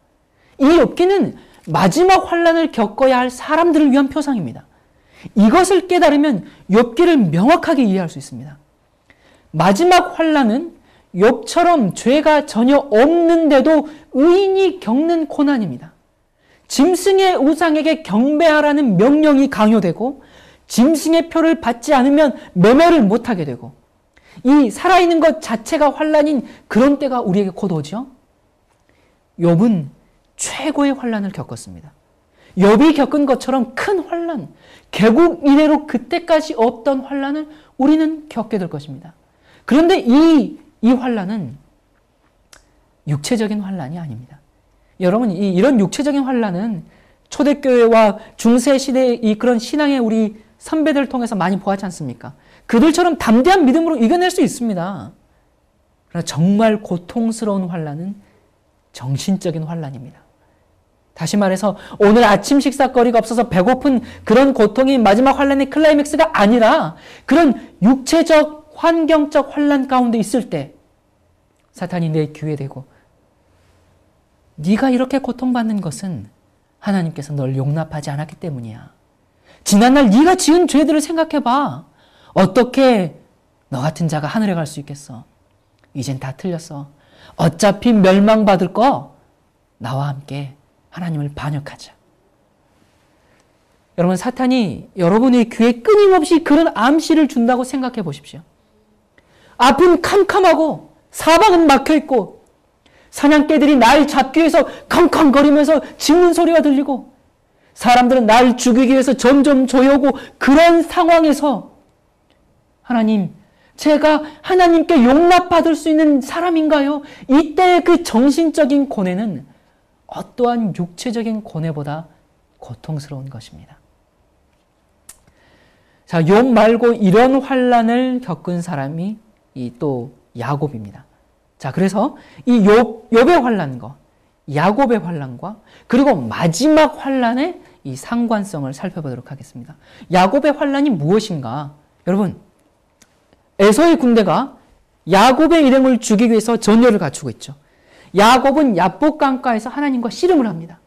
A: 이 욥기는 마지막 환난을 겪어야 할 사람들을 위한 표상입니다. 이것을 깨달으면 욥기를 명확하게 이해할 수 있습니다. 마지막 환난은 욥처럼 죄가 전혀 없는데도 의인이 겪는 고난입니다. 짐승의 우상에게 경배하라는 명령이 강요되고 짐승의 표를 받지 않으면 매매를 못하게 되고 이 살아있는 것 자체가 환난인 그런 때가 우리에게 곧 오죠. 욥은 최고의 환난을 겪었습니다. 욥이 겪은 것처럼 큰 환난, 개국 이래로 그때까지 없던 환난을 우리는 겪게 될 것입니다. 그런데 이 환난은 육체적인 환난이 아닙니다. 여러분, 이런 육체적인 환난은 초대교회와 중세시대의 그런 신앙의 우리 선배들을 통해서 많이 보았지 않습니까? 그들처럼 담대한 믿음으로 이겨낼 수 있습니다. 그러나 정말 고통스러운 환난은 정신적인 환난입니다. 다시 말해서 오늘 아침 식사거리가 없어서 배고픈 그런 고통이 마지막 환난의 클라이맥스가 아니라 그런 육체적, 환경적 환난 가운데 있을 때 사탄이 내 귀에 대고 네가 이렇게 고통받는 것은 하나님께서 널 용납하지 않았기 때문이야. 지난날 네가 지은 죄들을 생각해봐. 어떻게 너 같은 자가 하늘에 갈 수 있겠어? 이젠 다 틀렸어. 어차피 멸망받을 거 나와 함께 하나님을 반역하자. 여러분, 사탄이 여러분의 귀에 끊임없이 그런 암시를 준다고 생각해 보십시오. 앞은 캄캄하고 사방은 막혀있고 사냥개들이 날 잡기 위해서 컹컹거리면서 짖는 소리가 들리고 사람들은 날 죽이기 위해서 점점 조여오고 그런 상황에서 하나님, 제가 하나님께 용납받을 수 있는 사람인가요? 이때의 그 정신적인 고뇌는 어떠한 육체적인 고뇌보다 고통스러운 것입니다. 자, 욥 말고 이런 환난을 겪은 사람이 또 야곱입니다. 자, 그래서 이 욥의 환난과 야곱의 환난과 그리고 마지막 환난의 이 상관성을 살펴보도록 하겠습니다. 야곱의 환난이 무엇인가? 여러분, 에서의 군대가 야곱의 일행을 죽이기 위해서 전열을 갖추고 있죠. 야곱은 야복 강가에서 하나님과 씨름을 합니다.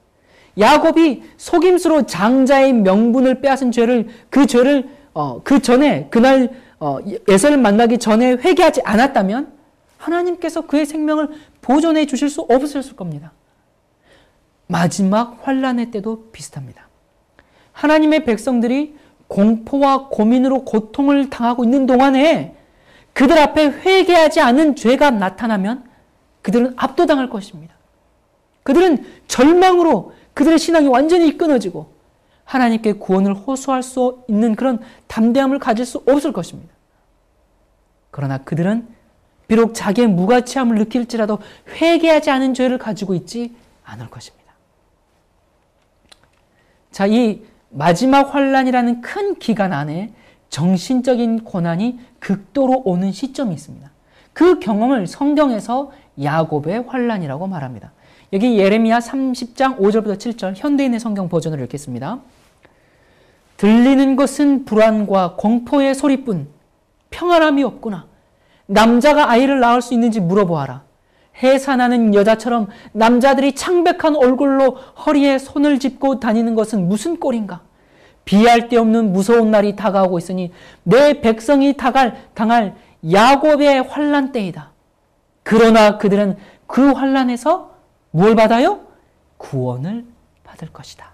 A: 야곱이 속임수로 장자의 명분을 빼앗은 죄를 그 전에 그날 에서를 만나기 전에 회개하지 않았다면 하나님께서 그의 생명을 보존해 주실 수 없었을 겁니다. 마지막 환난의 때도 비슷합니다. 하나님의 백성들이 공포와 고민으로 고통을 당하고 있는 동안에 그들 앞에 회개하지 않은 죄가 나타나면 그들은 압도당할 것입니다. 그들은 절망으로 그들의 신앙이 완전히 끊어지고 하나님께 구원을 호소할 수 있는 그런 담대함을 가질 수 없을 것입니다. 그러나 그들은 비록 자기의 무가치함을 느낄지라도 회개하지 않은 죄를 가지고 있지 않을 것입니다. 자, 이 마지막 환난이라는 큰 기간 안에 정신적인 고난이 극도로 오는 시점이 있습니다. 그 경험을 성경에서 야곱의 환난이라고 말합니다. 여기 예레미야 30장 5절부터 7절 현대인의 성경 버전을 읽겠습니다. 들리는 것은 불안과 공포의 소리뿐 평안함이 없구나. 남자가 아이를 낳을 수 있는지 물어보아라. 해산하는 여자처럼 남자들이 창백한 얼굴로 허리에 손을 짚고 다니는 것은 무슨 꼴인가? 비할 데 없는 무서운 날이 다가오고 있으니 내 백성이 당할 야곱의 환난 때이다. 그러나 그들은 그 환난에서 뭘 받아요? 구원을 받을 것이다.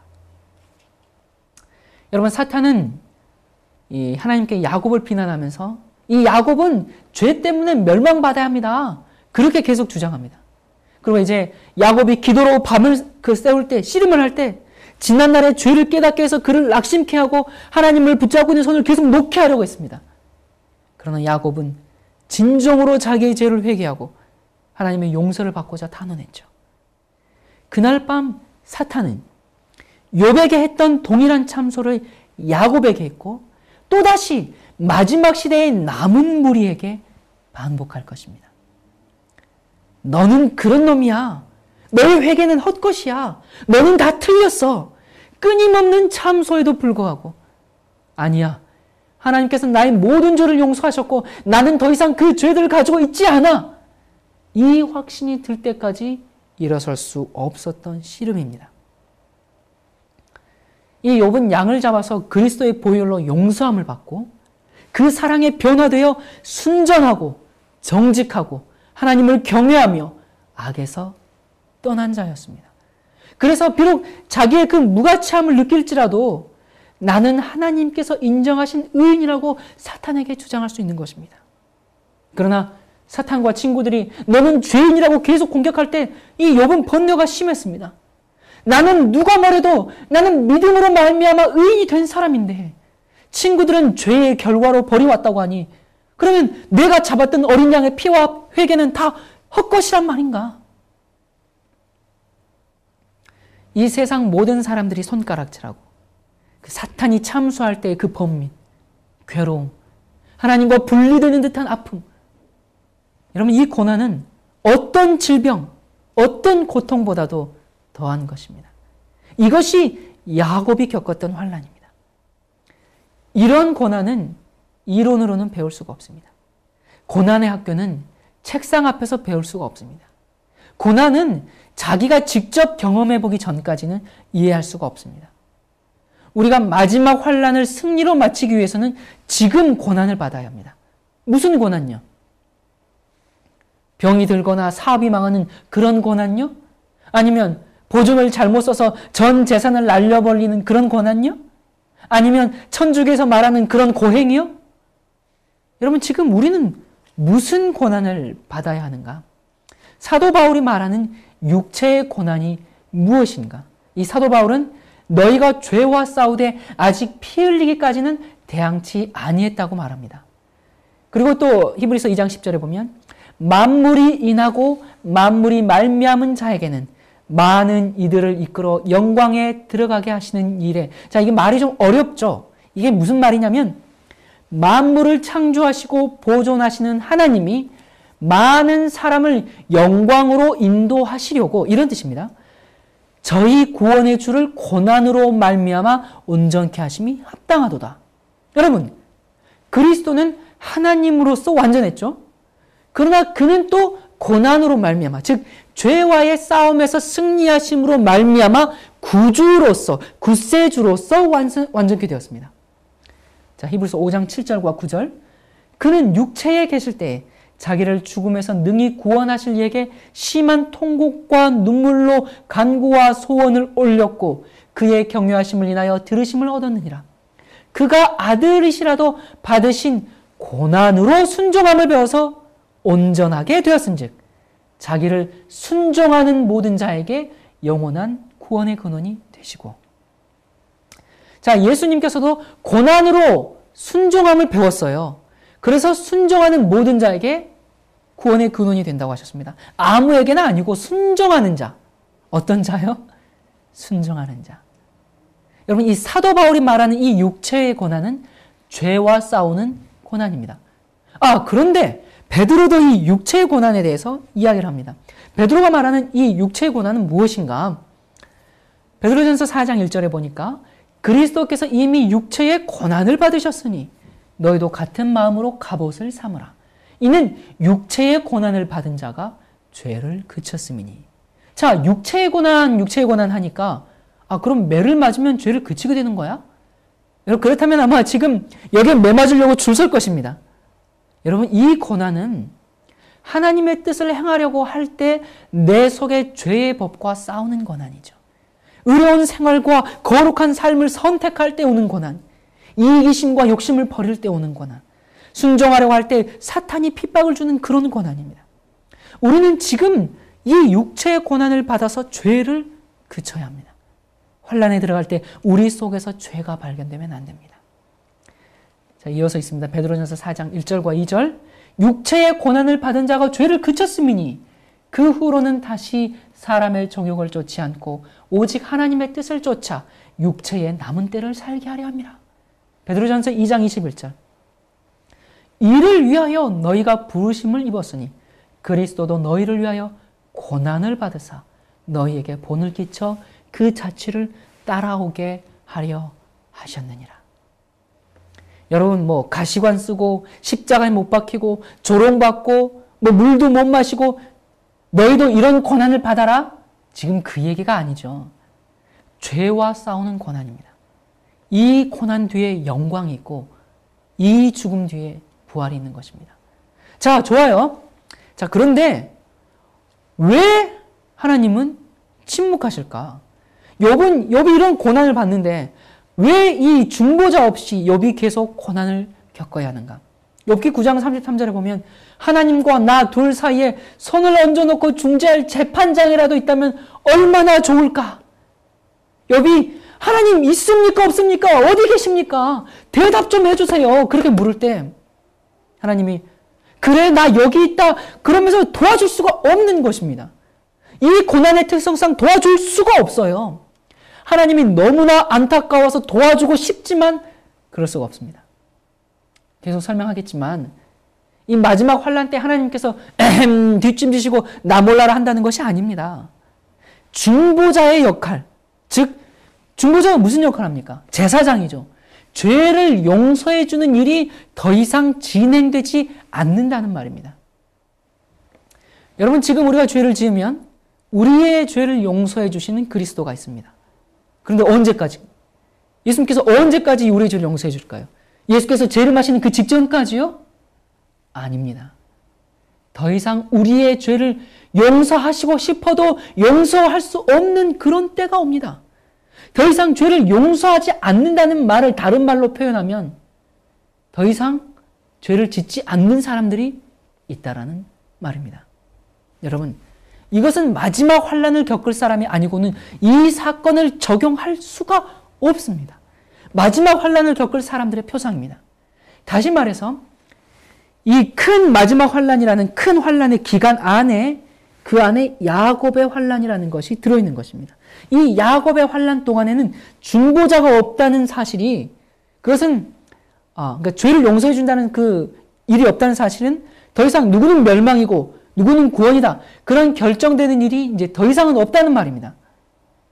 A: 여러분, 사탄은 이 하나님께 야곱을 비난하면서 이 야곱은 죄 때문에 멸망받아야 합니다. 그렇게 계속 주장합니다. 그리고 이제 야곱이 기도로 밤을 세울 때, 씨름을 할 때 지난날의 죄를 깨닫게 해서 그를 낙심케 하고 하나님을 붙잡고 있는 손을 계속 놓게 하려고 했습니다. 그러나 야곱은 진정으로 자기의 죄를 회개하고 하나님의 용서를 받고자 단언했죠. 그날 밤 사탄은 욥에게 했던 동일한 참소를 야곱에게 했고 또다시 마지막 시대의 남은 무리에게 반복할 것입니다. 너는 그런 놈이야. 너의 회개는 헛것이야. 너는 다 틀렸어. 끊임없는 참소에도 불구하고 아니야. 하나님께서 나의 모든 죄를 용서하셨고 나는 더 이상 그 죄들을 가지고 있지 않아. 이 확신이 들 때까지 일어설 수 없었던 씨름입니다. 이 욥은 양을 잡아서 그리스도의 보혈로 용서함을 받고 그 사랑에 변화되어 순전하고 정직하고 하나님을 경외하며 악에서 떠난 자였습니다. 그래서 비록 자기의 그 무가치함을 느낄지라도 나는 하나님께서 인정하신 의인이라고 사탄에게 주장할 수 있는 것입니다. 그러나 사탄과 친구들이 너는 죄인이라고 계속 공격할 때 이 욥은 번뇌가 심했습니다. 나는 누가 뭐래도 나는 믿음으로 말미암아 의인이 된 사람인데 친구들은 죄의 결과로 벌이 왔다고 하니 그러면 내가 잡았던 어린 양의 피와 회개는 다 헛것이란 말인가? 이 세상 모든 사람들이 손가락질하고 그 사탄이 참수할 때의 그 번민, 괴로움, 하나님과 분리되는 듯한 아픔. 여러분, 이 고난은 어떤 질병, 어떤 고통보다도 더한 것입니다. 이것이 야곱이 겪었던 환난입니다. 이런 고난은 이론으로는 배울 수가 없습니다. 고난의 학교는 책상 앞에서 배울 수가 없습니다. 고난은 자기가 직접 경험해 보기 전까지는 이해할 수가 없습니다. 우리가 마지막 환난을 승리로 마치기 위해서는 지금 고난을 받아야 합니다. 무슨 고난요? 병이 들거나 사업이 망하는 그런 고난요? 아니면 보증을 잘못 써서 전 재산을 날려버리는 그런 고난요? 아니면 천주교에서 말하는 그런 고행이요? 여러분, 지금 우리는 무슨 고난을 받아야 하는가? 사도 바울이 말하는 육체의 고난이 무엇인가? 이 사도 바울은 너희가 죄와 싸우되 아직 피 흘리기까지는 대항치 아니했다고 말합니다. 그리고 또 히브리서 2장 10절에 보면 만물이 인하고 만물이 말미암은 자에게는 많은 이들을 이끌어 영광에 들어가게 하시는 일에, 자, 이게 말이 좀 어렵죠? 이게 무슨 말이냐면 만물을 창조하시고 보존하시는 하나님이 많은 사람을 영광으로 인도하시려고, 이런 뜻입니다. 저희 구원의 주를 고난으로 말미암아 온전케 하심이 합당하도다. 여러분, 그리스도는 하나님으로서 완전했죠. 그러나 그는 또 고난으로 말미암아, 즉 죄와의 싸움에서 승리하심으로 말미암아 구주로서, 구세주로서 완전케 되었습니다. 자, 히브리서 5장 7절과 9절. 그는 육체에 계실 때에 자기를 죽음에서 능히 구원하실 이에게 심한 통곡과 눈물로 간구와 소원을 올렸고 그의 경외하심을 인하여 들으심을 얻었느니라. 그가 아들이시라도 받으신 고난으로 순종함을 배워서 온전하게 되었은즉 자기를 순종하는 모든 자에게 영원한 구원의 근원이 되시고. 자, 예수님께서도 고난으로 순종함을 배웠어요. 그래서 순종하는 모든 자에게 구원의 근원이 된다고 하셨습니다. 아무에게나 아니고 순종하는 자. 어떤 자요? 순종하는 자. 여러분, 이 사도 바울이 말하는 이 육체의 고난은 죄와 싸우는 고난입니다. 그런데 베드로도 이 육체의 고난에 대해서 이야기를 합니다. 베드로가 말하는 이 육체의 고난은 무엇인가? 베드로전서 4장 1절에 보니까 그리스도께서 이미 육체의 고난을 받으셨으니 너희도 같은 마음으로 갑옷을 삼으라. 이는 육체의 고난을 받은 자가 죄를 그쳤음이니. 자, 육체의 고난 하니까 그럼 매를 맞으면 죄를 그치게 되는 거야? 여러분, 그렇다면 아마 지금 여기에 매 맞으려고 줄 설 것입니다. 여러분, 이 고난은 하나님의 뜻을 행하려고 할 때 내 속의 죄의 법과 싸우는 고난이죠. 의로운 생활과 거룩한 삶을 선택할 때 오는 고난, 이기심과 욕심을 버릴 때 오는 고난, 순종하려고 할 때 사탄이 핍박을 주는 그런 고난입니다. 우리는 지금 이 육체의 고난을 받아서 죄를 그쳐야 합니다. 환난에 들어갈 때 우리 속에서 죄가 발견되면 안 됩니다. 자, 이어서 있습니다. 베드로전서 4장 1절과 2절. 육체의 고난을 받은 자가 죄를 그쳤음이니 그 후로는 다시 사람의 정욕을 쫓지 않고 오직 하나님의 뜻을 쫓아 육체의 남은 때를 살게 하려 함이라. 베드로전서 2장 21절. 이를 위하여 너희가 부르심을 입었으니 그리스도도 너희를 위하여 고난을 받으사 너희에게 본을 끼쳐 그 자취를 따라오게 하려 하셨느니라. 여러분, 가시관 쓰고 십자가에 못 박히고 조롱받고 물도 못 마시고 너희도 이런 고난을 받아라? 지금 그 얘기가 아니죠. 죄와 싸우는 고난입니다. 이 고난 뒤에 영광이 있고 이 죽음 뒤에 부활이 있는 것입니다. 자, 좋아요. 자, 그런데 왜 하나님은 침묵하실까? 욥이 이런 고난을 받는데 왜 이 중보자 없이 욥이 계속 고난을 겪어야 하는가? 욥기 9장 33절에 보면 하나님과 나 둘 사이에 손을 얹어놓고 중재할 재판장이라도 있다면 얼마나 좋을까? 욥이 하나님 있습니까? 없습니까? 어디 계십니까? 대답 좀 해주세요. 그렇게 물을 때 하나님이 그래 나 여기 있다 그러면서 도와줄 수가 없는 것입니다. 이 고난의 특성상 도와줄 수가 없어요. 하나님이 너무나 안타까워서 도와주고 싶지만 그럴 수가 없습니다. 계속 설명하겠지만 이 마지막 환난 때 하나님께서 뒷짐지시고 나 몰라라 한다는 것이 아닙니다. 중보자의 역할, 즉 중보자가 무슨 역할을 합니까? 제사장이죠. 죄를 용서해 주는 일이 더 이상 진행되지 않는다는 말입니다. 여러분 지금 우리가 죄를 지으면 우리의 죄를 용서해 주시는 그리스도가 있습니다. 그런데 언제까지? 예수님께서 언제까지 우리의 죄를 용서해 줄까요? 예수께서 죄를 마시는 그 직전까지요? 아닙니다. 더 이상 우리의 죄를 용서하시고 싶어도 용서할 수 없는 그런 때가 옵니다. 더 이상 죄를 용서하지 않는다는 말을 다른 말로 표현하면 더 이상 죄를 짓지 않는 사람들이 있다라는 말입니다. 여러분, 이것은 마지막 환난을 겪을 사람이 아니고는 이 사건을 적용할 수가 없습니다. 마지막 환난을 겪을 사람들의 표상입니다. 다시 말해서 이 큰 마지막 환난이라는 큰 환난의 기간 안에 그 안에 야곱의 환난이라는 것이 들어있는 것입니다. 이 야곱의 환난 동안에는 중보자가 없다는 사실이 그것은 그러니까 죄를 용서해 준다는 그 일이 없다는 사실은 더 이상 누구는 멸망이고 누구는 구원이다. 그런 결정되는 일이 이제 더 이상은 없다는 말입니다.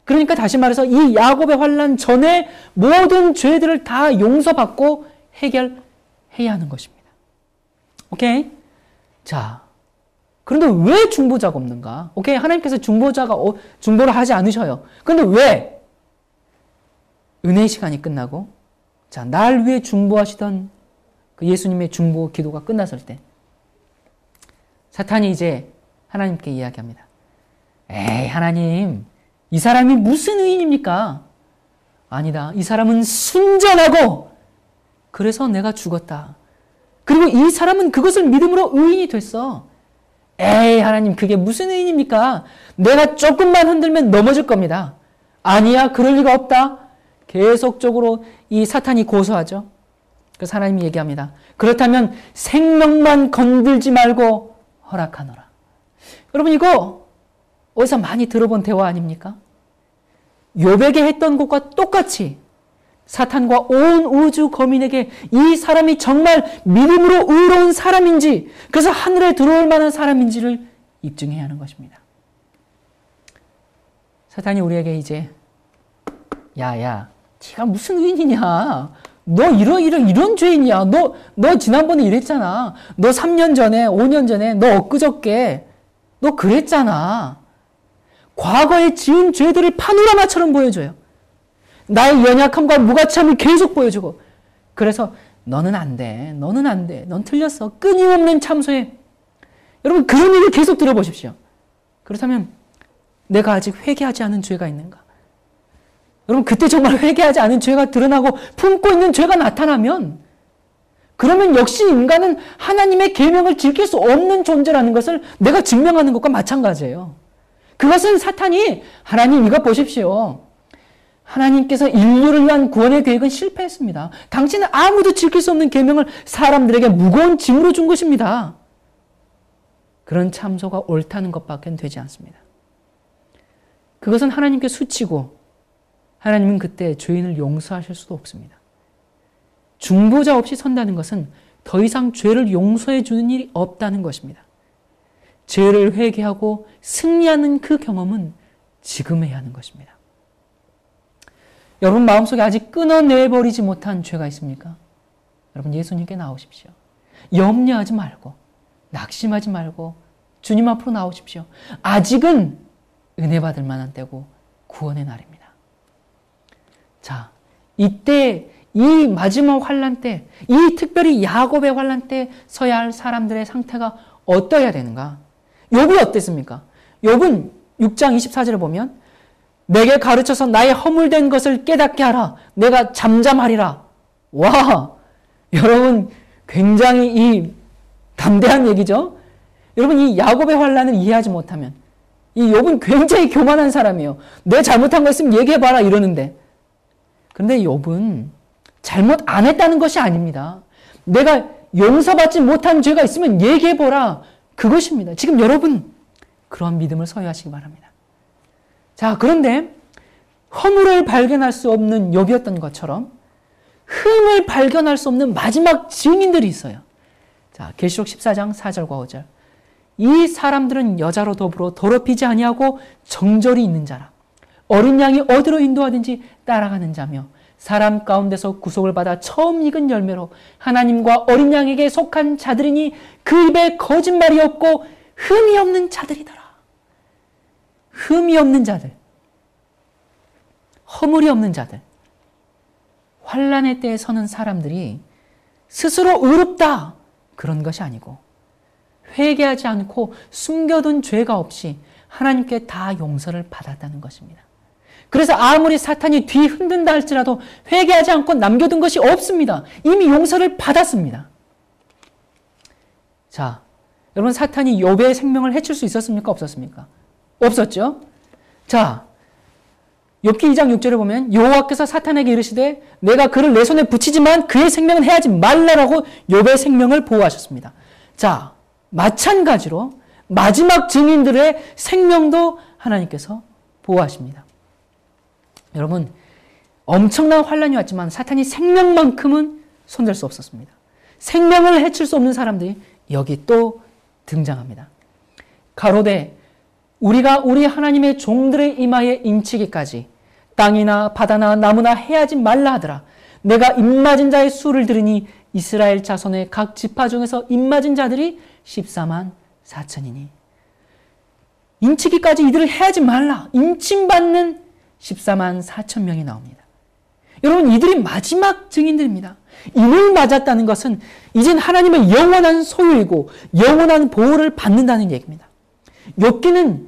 A: 그러니까 다시 말해서 이 야곱의 환난 전에 모든 죄들을 다 용서받고 해결해야 하는 것입니다. 오케이? 자, 그런데 왜 중보자가 없는가? 오케이, 하나님께서 중보를 하지 않으셔요. 그런데 왜? 은혜의 시간이 끝나고 자, 날 위해 중보하시던 그 예수님의 중보 기도가 끝났을 때 사탄이 이제 하나님께 이야기합니다. 에이, 하나님, 이 사람이 무슨 의인입니까? 아니다. 이 사람은 순전하고 그래서 내가 죽었다. 그리고 이 사람은 그것을 믿음으로 의인이 됐어. 에이, 하나님, 그게 무슨 의인입니까? 내가 조금만 흔들면 넘어질 겁니다. 아니야, 그럴 리가 없다. 계속적으로 이 사탄이 고소하죠. 그래서 하나님이 얘기합니다. 그렇다면 생명만 건들지 말고 허락하노라. 여러분, 이거 어디서 많이 들어본 대화 아닙니까? 욥에게 했던 것과 똑같이 사탄과 온 우주 거민에게 이 사람이 정말 믿음으로 의로운 사람인지, 그래서 하늘에 들어올 만한 사람인지를 입증해야 하는 것입니다. 사탄이 우리에게 이제 야야, 네가 무슨 의인이냐? 너 이런 죄인이야. 너 지난번에 이랬잖아. 너 3년 전에, 5년 전에, 너 엊그저께 너 그랬잖아. 과거에 지은 죄들을 파노라마처럼 보여줘요. 나의 연약함과 무가참을 계속 보여주고, 그래서 너는 안 돼. 너는 안 돼. 넌 틀렸어. 끊임없는 참소해. 여러분, 그런 얘기를 계속 들어보십시오. 그렇다면 내가 아직 회개하지 않은 죄가 있는가? 여러분, 그때 정말 회개하지 않은 죄가 드러나고 품고 있는 죄가 나타나면, 그러면 역시 인간은 하나님의 계명을 지킬 수 없는 존재라는 것을 내가 증명하는 것과 마찬가지예요. 그것은 사탄이 하나님 이거 보십시오. 하나님께서 인류를 위한 구원의 계획은 실패했습니다. 당신은 아무도 지킬 수 없는 계명을 사람들에게 무거운 짐으로 준 것입니다. 그런 참소가 옳다는 것밖에 되지 않습니다. 그것은 하나님께 수치고 하나님은 그때 죄인을 용서하실 수도 없습니다. 중보자 없이 선다는 것은 더 이상 죄를 용서해 주는 일이 없다는 것입니다. 죄를 회개하고 승리하는 그 경험은 지금 해야 하는 것입니다. 여러분 마음속에 아직 끊어내버리지 못한 죄가 있습니까? 여러분 예수님께 나오십시오. 염려하지 말고 낙심하지 말고 주님 앞으로 나오십시오. 아직은 은혜 받을 만한 때고 구원의 날입니다. 자, 이때 이 마지막 환난 때, 이 특별히 야곱의 환난 때 서야 할 사람들의 상태가 어떠해야 되는가? 욥이 어땠습니까? 욥은 6장 24절을 보면 내게 가르쳐서 나의 허물된 것을 깨닫게 하라. 내가 잠잠하리라. 와, 여러분 굉장히 이 담대한 얘기죠? 여러분 이 야곱의 환난을 이해하지 못하면 이 욥은 굉장히 교만한 사람이에요. 내 잘못한 거 있으면 얘기해봐라 이러는데, 그런데 욥은 잘못 안 했다는 것이 아닙니다. 내가 용서받지 못한 죄가 있으면 얘기해보라. 그것입니다. 지금 여러분 그런 믿음을 소유하시기 바랍니다. 자, 그런데 허물을 발견할 수 없는 욥이었던 것처럼 흠을 발견할 수 없는 마지막 증인들이 있어요. 자, 계시록 14장 4절과 5절. 이 사람들은 여자로 더불어 더럽히지 아니하고 정절이 있는 자라. 어린 양이 어디로 인도하든지 따라가는 자며 사람 가운데서 구속을 받아 처음 익은 열매로 하나님과 어린 양에게 속한 자들이니 그 입에 거짓말이 없고 흠이 없는 자들이더라. 흠이 없는 자들, 허물이 없는 자들, 환난의 때에 서는 사람들이 스스로 의롭다 그런 것이 아니고 회개하지 않고 숨겨둔 죄가 없이 하나님께 다 용서를 받았다는 것입니다. 그래서 아무리 사탄이 뒤 흔든다 할지라도 회개하지 않고 남겨둔 것이 없습니다. 이미 용서를 받았습니다. 자, 여러분 사탄이 욥의 생명을 해칠 수 있었습니까? 없었습니까? 없었죠. 자, 욥기 2장 6절에 보면 여호와께서 사탄에게 이르시되 내가 그를 내 손에 붙이지만 그의 생명은 해하지 말라라고 욥의 생명을 보호하셨습니다. 자, 마찬가지로 마지막 증인들의 생명도 하나님께서 보호하십니다. 여러분, 엄청난 환난이 왔지만 사탄이 생명만큼은 손댈 수 없었습니다. 생명을 해칠 수 없는 사람들이 여기 또 등장합니다. 가로되 우리가 우리 하나님의 종들의 이마에 인치기까지 땅이나 바다나 나무나 해하지 말라 하더라. 내가 입맞은 자의 수를 들으니 이스라엘 자손의 각 지파 중에서 입맞은 자들이 14만 4천이니 인치기까지 이들을 해하지 말라. 인침받는 14만 4천 명이 나옵니다. 여러분, 이들이 마지막 증인들입니다. 이를 맞았다는 것은 이젠 하나님의 영원한 소유이고 영원한 보호를 받는다는 얘기입니다. 욥기는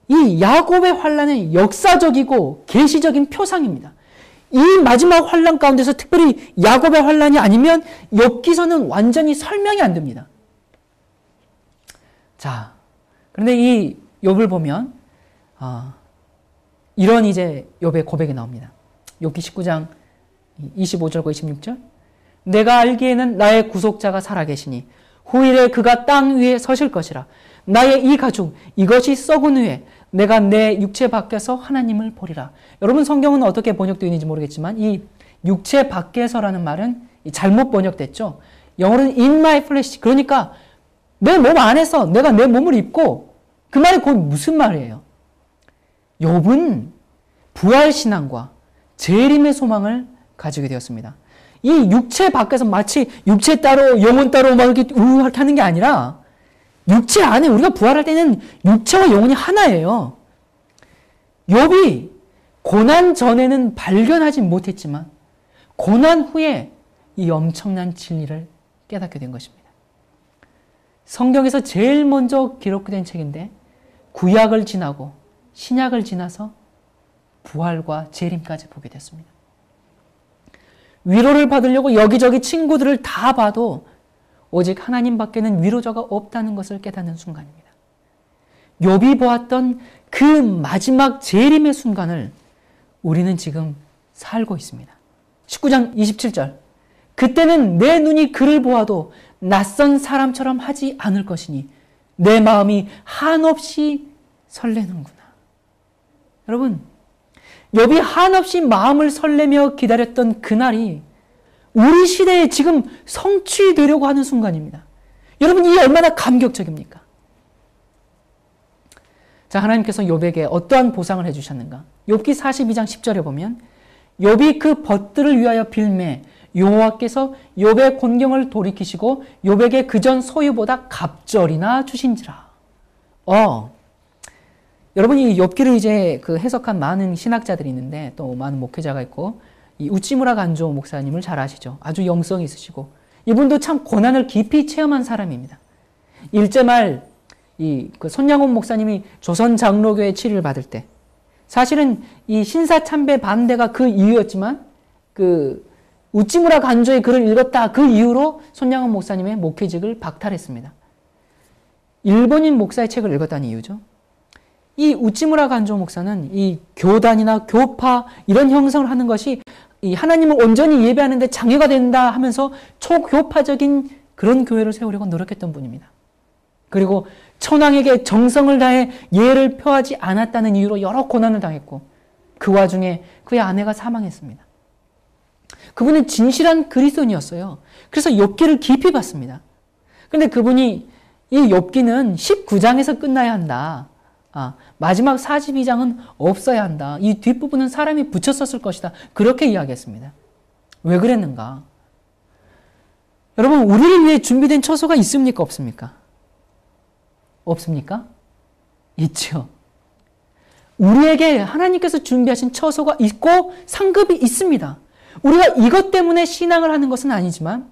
A: 이 야곱의 환난의 역사적이고 계시적인 표상입니다. 이 마지막 환난 가운데서 특별히 야곱의 환난이 아니면 욥기서는 완전히 설명이 안 됩니다. 자, 그런데 이 욥을 보면 이런 이제 욥의 고백이 나옵니다. 욥기 19장 25절과 26절. 내가 알기에는 나의 구속자가 살아계시니 후일에 그가 땅 위에 서실 것이라. 나의 이 가죽 이것이 썩은 후에 내가 내 육체 밖에서 하나님을 보리라. 여러분, 성경은 어떻게 번역되어 있는지 모르겠지만 이 육체 밖에서라는 말은 잘못 번역됐죠. 영어로는 in my flesh, 그러니까 내 몸 안에서 내가 내 몸을 입고, 그 말이 곧 무슨 말이에요? 욥은 부활신앙과 재림의 소망을 가지게 되었습니다. 이 육체 밖에서 마치 육체 따로 영혼 따로 막 이렇게 하는 게 아니라 육체 안에 우리가 부활할 때는 육체와 영혼이 하나예요. 욥이 고난 전에는 발견하지 못했지만 고난 후에 이 엄청난 진리를 깨닫게 된 것입니다. 성경에서 제일 먼저 기록된 책인데 구약을 지나고 신약을 지나서 부활과 재림까지 보게 됐습니다. 위로를 받으려고 여기저기 친구들을 다 봐도 오직 하나님밖에는 위로자가 없다는 것을 깨닫는 순간입니다. 욥이 보았던 그 마지막 재림의 순간을 우리는 지금 살고 있습니다. 19장 27절. 그때는 내 눈이 그를 보아도 낯선 사람처럼 하지 않을 것이니 내 마음이 한없이 설레는구나. 여러분, 욥이 한없이 마음을 설레며 기다렸던 그날이 우리 시대에 지금 성취되려고 하는 순간입니다. 여러분, 이게 얼마나 감격적입니까? 자, 하나님께서 욥에게 어떠한 보상을 해주셨는가? 욥기 42장 10절에 보면 욥이 그 벗들을 위하여 빌매 여호와께서 욥의 곤경을 돌이키시고 욥에게 그전 소유보다 갑절이나 주신지라. 여러분, 이 욥기를 이제 그 해석한 많은 신학자들이 있는데 또 많은 목회자가 있고, 이 우찌무라 간조 목사님을 잘 아시죠? 아주 영성이 있으시고 이분도 참 고난을 깊이 체험한 사람입니다. 일제 말 그 손양원 목사님이 조선 장로교회 치리를 받을 때 사실은 이 신사참배 반대가 그 이유였지만 그 우찌무라 간조의 글을 읽었다, 그 이후로 손양원 목사님의 목회직을 박탈했습니다. 일본인 목사의 책을 읽었다는 이유죠. 이 우찌무라 간조 목사는 이 교단이나 교파 이런 형성을 하는 것이 이 하나님을 온전히 예배하는데 장애가 된다 하면서 초교파적인 그런 교회를 세우려고 노력했던 분입니다. 그리고 천황에게 정성을 다해 예를 표하지 않았다는 이유로 여러 고난을 당했고 그 와중에 그의 아내가 사망했습니다. 그분은 진실한 그리스도인이었어요. 그래서 욥기를 깊이 봤습니다. 그런데 그분이 이 욥기는 19장에서 끝나야 한다. 마지막 42장은 없어야 한다. 이 뒷부분은 사람이 붙였었을 것이다. 그렇게 이야기했습니다. 왜 그랬는가? 여러분, 우리를 위해 준비된 처소가 있습니까? 없습니까? 없습니까? 있죠. 우리에게 하나님께서 준비하신 처소가 있고 상급이 있습니다. 우리가 이것 때문에 신앙을 하는 것은 아니지만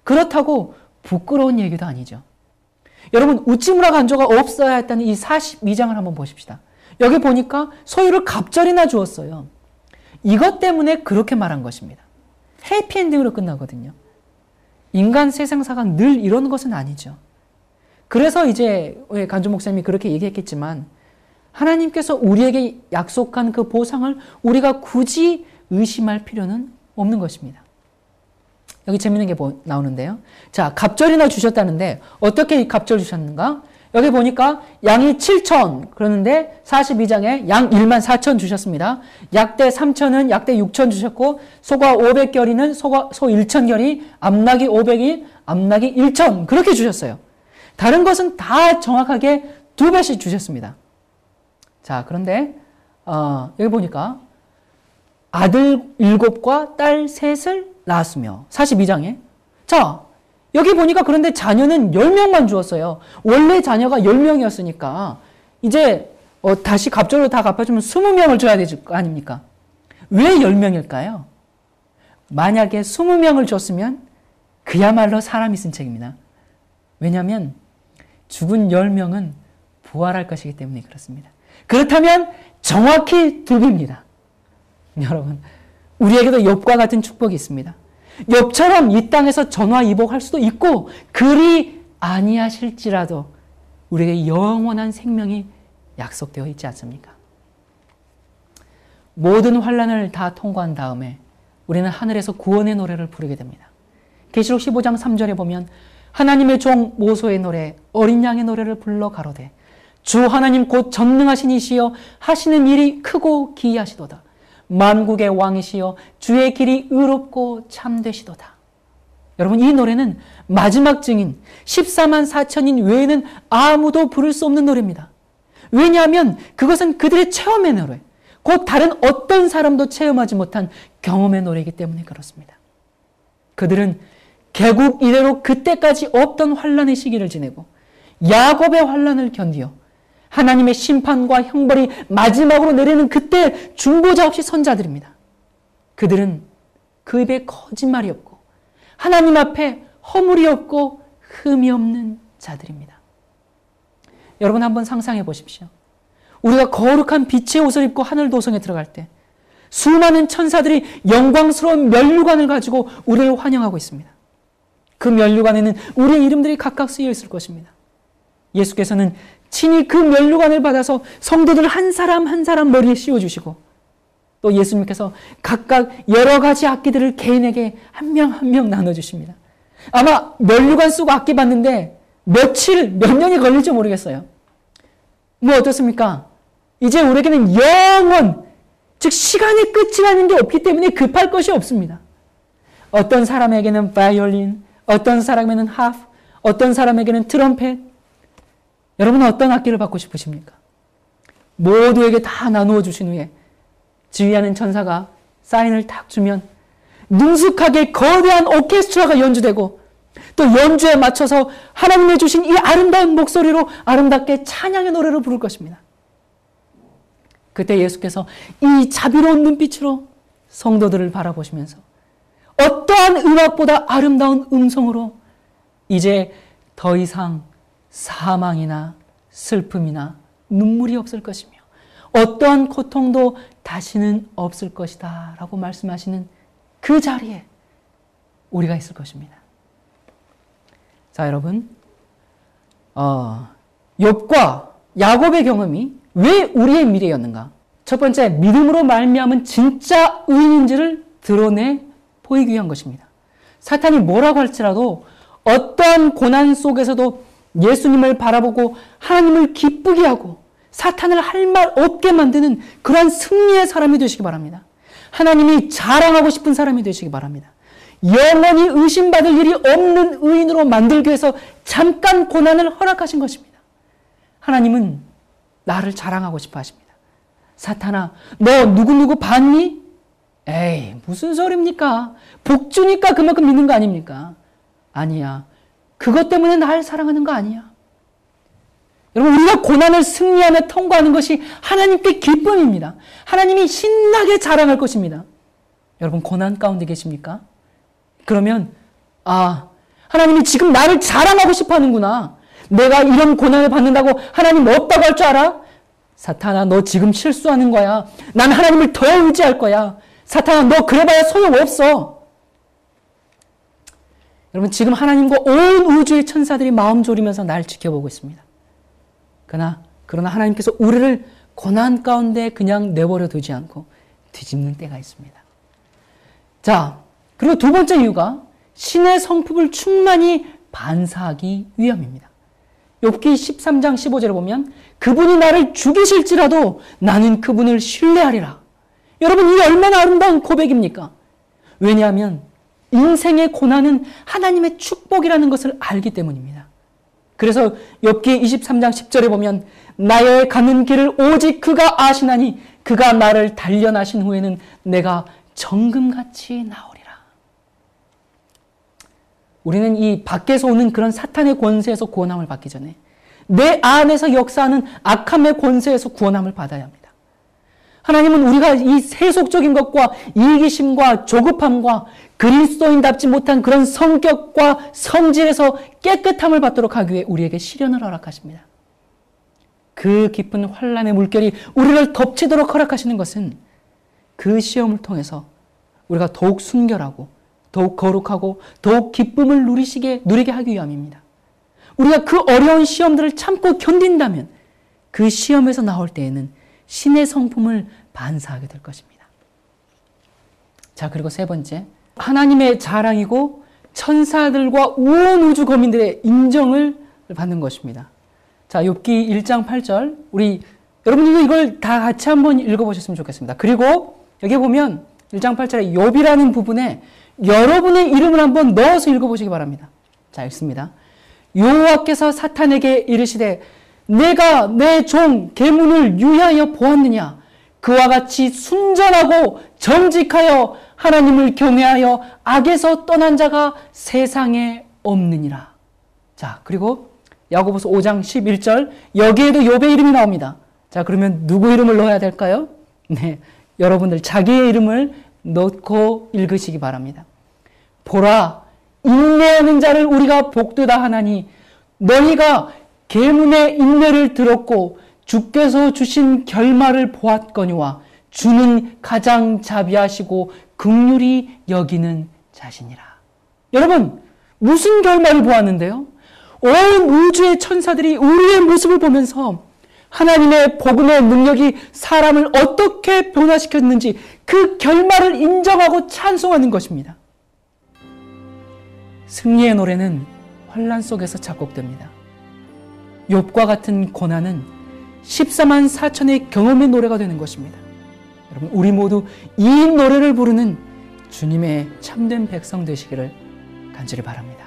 A: 그렇다고 부끄러운 얘기도 아니죠. 여러분, 우찌무라 간조가 없어야 했다는 이 42장을 한번 보십시다. 여기 보니까 소유를 갑절이나 주었어요. 이것 때문에 그렇게 말한 것입니다. 해피엔딩으로 끝나거든요. 인간 세상사가 늘 이런 것은 아니죠. 그래서 이제 간조 목사님이 그렇게 얘기했겠지만 하나님께서 우리에게 약속한 그 보상을 우리가 굳이 의심할 필요는 없는 것입니다. 여기 재밌는 게 나오는데요. 자, 갑절이나 주셨다는데 어떻게 갑절 주셨는가? 여기 보니까 양이 7천 그러는데 42장에 양 1만 4천 주셨습니다. 약대 3천은 약대 6천 주셨고 소가 500결이는 소 1천결이 암낙이 500이 암낙이 1천 그렇게 주셨어요. 다른 것은 다 정확하게 2배씩 주셨습니다. 자, 그런데 여기 보니까 아들 7과 딸 3을 낳았으며 42장에 자, 여기 보니까 그런데 자녀는 10명만 주었어요. 원래 자녀가 10명이었으니까 이제 다시 갑절로 다 갚아주면 20명을 줘야 되지 거 아닙니까? 왜 10명일까요? 만약에 20명을 줬으면 그야말로 사람이 쓴 책입니다. 왜냐하면 죽은 10명은 부활할 것이기 때문에 그렇습니다. 그렇다면 정확히 2배입니다. 여러분, 우리에게도 욥과 같은 축복이 있습니다. 욥처럼 이 땅에서 전화이복할 수도 있고 그리 아니하실지라도 우리에게 영원한 생명이 약속되어 있지 않습니까? 모든 환난을 다 통과한 다음에 우리는 하늘에서 구원의 노래를 부르게 됩니다. 계시록 15장 3절에 보면 하나님의 종 모소의 노래 어린 양의 노래를 불러 가로되 주 하나님 곧 전능하신 이시여 하시는 일이 크고 기이하시도다. 만국의 왕이시여 주의 길이 의롭고 참되시도다. 여러분, 이 노래는 마지막 증인 14만 4천인 외에는 아무도 부를 수 없는 노래입니다. 왜냐하면 그것은 그들의 체험의 노래, 곧 다른 어떤 사람도 체험하지 못한 경험의 노래이기 때문에 그렇습니다. 그들은 개국 이래로 그때까지 없던 환난의 시기를 지내고 야곱의 환난을 견디어 하나님의 심판과 형벌이 마지막으로 내리는 그때 중보자 없이 선 자들입니다. 그들은 그 입에 거짓말이 없고 하나님 앞에 허물이 없고 흠이 없는 자들입니다. 여러분 한번 상상해 보십시오. 우리가 거룩한 빛의 옷을 입고 하늘 도성에 들어갈 때 수많은 천사들이 영광스러운 면류관을 가지고 우리를 환영하고 있습니다. 그 면류관에는 우리의 이름들이 각각 쓰여 있을 것입니다. 예수께서는 친히 그 면류관을 받아서 성도들 한 사람 한 사람 머리에 씌워주시고 또 예수님께서 각각 여러 가지 악기들을 개인에게 한 명 한 명 나눠주십니다. 아마 면류관 쓰고 악기 받는데 며칠, 몇 년이 걸릴지 모르겠어요. 뭐 어떻습니까? 이제 우리에게는 영원, 즉 시간의 끝이라는 게 없기 때문에 급할 것이 없습니다. 어떤 사람에게는 바이올린, 어떤 사람에게는 하프, 어떤 사람에게는 트럼펫. 여러분은 어떤 악기를 받고 싶으십니까? 모두에게 다 나누어 주신 후에 지휘하는 천사가 사인을 딱 주면 능숙하게 거대한 오케스트라가 연주되고 또 연주에 맞춰서 하나님의 주신 이 아름다운 목소리로 아름답게 찬양의 노래를 부를 것입니다. 그때 예수께서 이 자비로운 눈빛으로 성도들을 바라보시면서 어떠한 음악보다 아름다운 음성으로 이제 더 이상 사망이나 슬픔이나 눈물이 없을 것이며 어떠한 고통도 다시는 없을 것이다 라고 말씀하시는 그 자리에 우리가 있을 것입니다. 자, 여러분, 욥과 야곱의 경험이 왜 우리의 미래였는가? 첫 번째, 믿음으로 말미암은 진짜 의인인지를 드러내 보이기 위한 것입니다. 사탄이 뭐라고 할지라도 어떠한 고난 속에서도 예수님을 바라보고 하나님을 기쁘게 하고 사탄을 할 말 없게 만드는 그러한 승리의 사람이 되시기 바랍니다. 하나님이 자랑하고 싶은 사람이 되시기 바랍니다. 영원히 의심받을 일이 없는 의인으로 만들기 위해서 잠깐 고난을 허락하신 것입니다. 하나님은 나를 자랑하고 싶어 하십니다. 사탄아, 너 누구누구 봤니? 에이, 무슨 소리입니까? 복 주니까 그만큼 믿는 거 아닙니까? 아니야. 그것 때문에 날 사랑하는 거 아니야. 여러분, 우리가 고난을 승리하며 통과하는 것이 하나님께 기쁨입니다. 하나님이 신나게 자랑할 것입니다. 여러분, 고난 가운데 계십니까? 그러면 하나님이 지금 나를 자랑하고 싶어 하는구나. 내가 이런 고난을 받는다고 하나님 없다고 할 줄 알아? 사탄아, 너 지금 실수하는 거야. 난 하나님을 더 의지할 거야. 사탄아, 너 그래봐야 소용없어. 여러분, 지금 하나님과 온 우주의 천사들이 마음 졸이면서 날 지켜보고 있습니다. 그러나 하나님께서 우리를 고난 가운데 그냥 내버려 두지 않고 뒤집는 때가 있습니다. 자, 그리고 두 번째 이유가 신의 성품을 충만히 반사하기 위함입니다. 욥기 13장 15절에 보면 그분이 나를 죽이실지라도 나는 그분을 신뢰하리라. 여러분, 이 얼마나 아름다운 고백입니까? 왜냐하면 인생의 고난은 하나님의 축복이라는 것을 알기 때문입니다. 그래서 욥기 23장 10절에 보면 나의 가는 길을 오직 그가 아시나니 그가 나를 단련하신 후에는 내가 정금같이 나오리라. 우리는 이 밖에서 오는 그런 사탄의 권세에서 구원함을 받기 전에 내 안에서 역사하는 악함의 권세에서 구원함을 받아야 합니다. 하나님은 우리가 이 세속적인 것과 이기심과 조급함과 그리스도인답지 못한 그런 성격과 성질에서 깨끗함을 받도록 하기 위해 우리에게 시련을 허락하십니다. 그 깊은 환난의 물결이 우리를 덮치도록 허락하시는 것은 그 시험을 통해서 우리가 더욱 순결하고 더욱 거룩하고 더욱 기쁨을 누리게 하기 위함입니다. 우리가 그 어려운 시험들을 참고 견딘다면 그 시험에서 나올 때에는 신의 성품을 반사하게 될 것입니다. 자, 그리고 세 번째, 하나님의 자랑이고 천사들과 온 우주 거민들의 인정을 받는 것입니다. 자, 욥기 1장 8절, 여러분들도 이걸 다 같이 한번 읽어보셨으면 좋겠습니다. 그리고 여기 보면 1장 8절에 욥이라는 부분에 여러분의 이름을 한번 넣어서 읽어보시기 바랍니다. 자, 읽습니다. 여호와께서 사탄에게 이르시되 내가 내 종 게문을 유하여 보았느냐? 그와 같이 순전하고 정직하여 하나님을 경외하여 악에서 떠난 자가 세상에 없느니라. 자, 그리고 야고보서 5장 11절, 여기에도 욥의 이름이 나옵니다. 자, 그러면 누구 이름을 넣어야 될까요? 네, 여러분들 자기의 이름을 넣고 읽으시기 바랍니다. 보라, 인내하는 자를 우리가 복되다 하나니 너희가 계문의 인내를 들었고 주께서 주신 결말을 보았거니와 주는 가장 자비하시고 긍휼히 여기는 자신이라. 여러분, 무슨 결말을 보았는데요? 온 우주의 천사들이 우리의 모습을 보면서 하나님의 복음의 능력이 사람을 어떻게 변화시켰는지 그 결말을 인정하고 찬송하는 것입니다. 승리의 노래는 환난 속에서 작곡됩니다. 욥과 같은 고난은 14만 4천의 경험의 노래가 되는 것입니다. 여러분, 우리 모두 이 노래를 부르는 주님의 참된 백성 되시기를 간절히 바랍니다.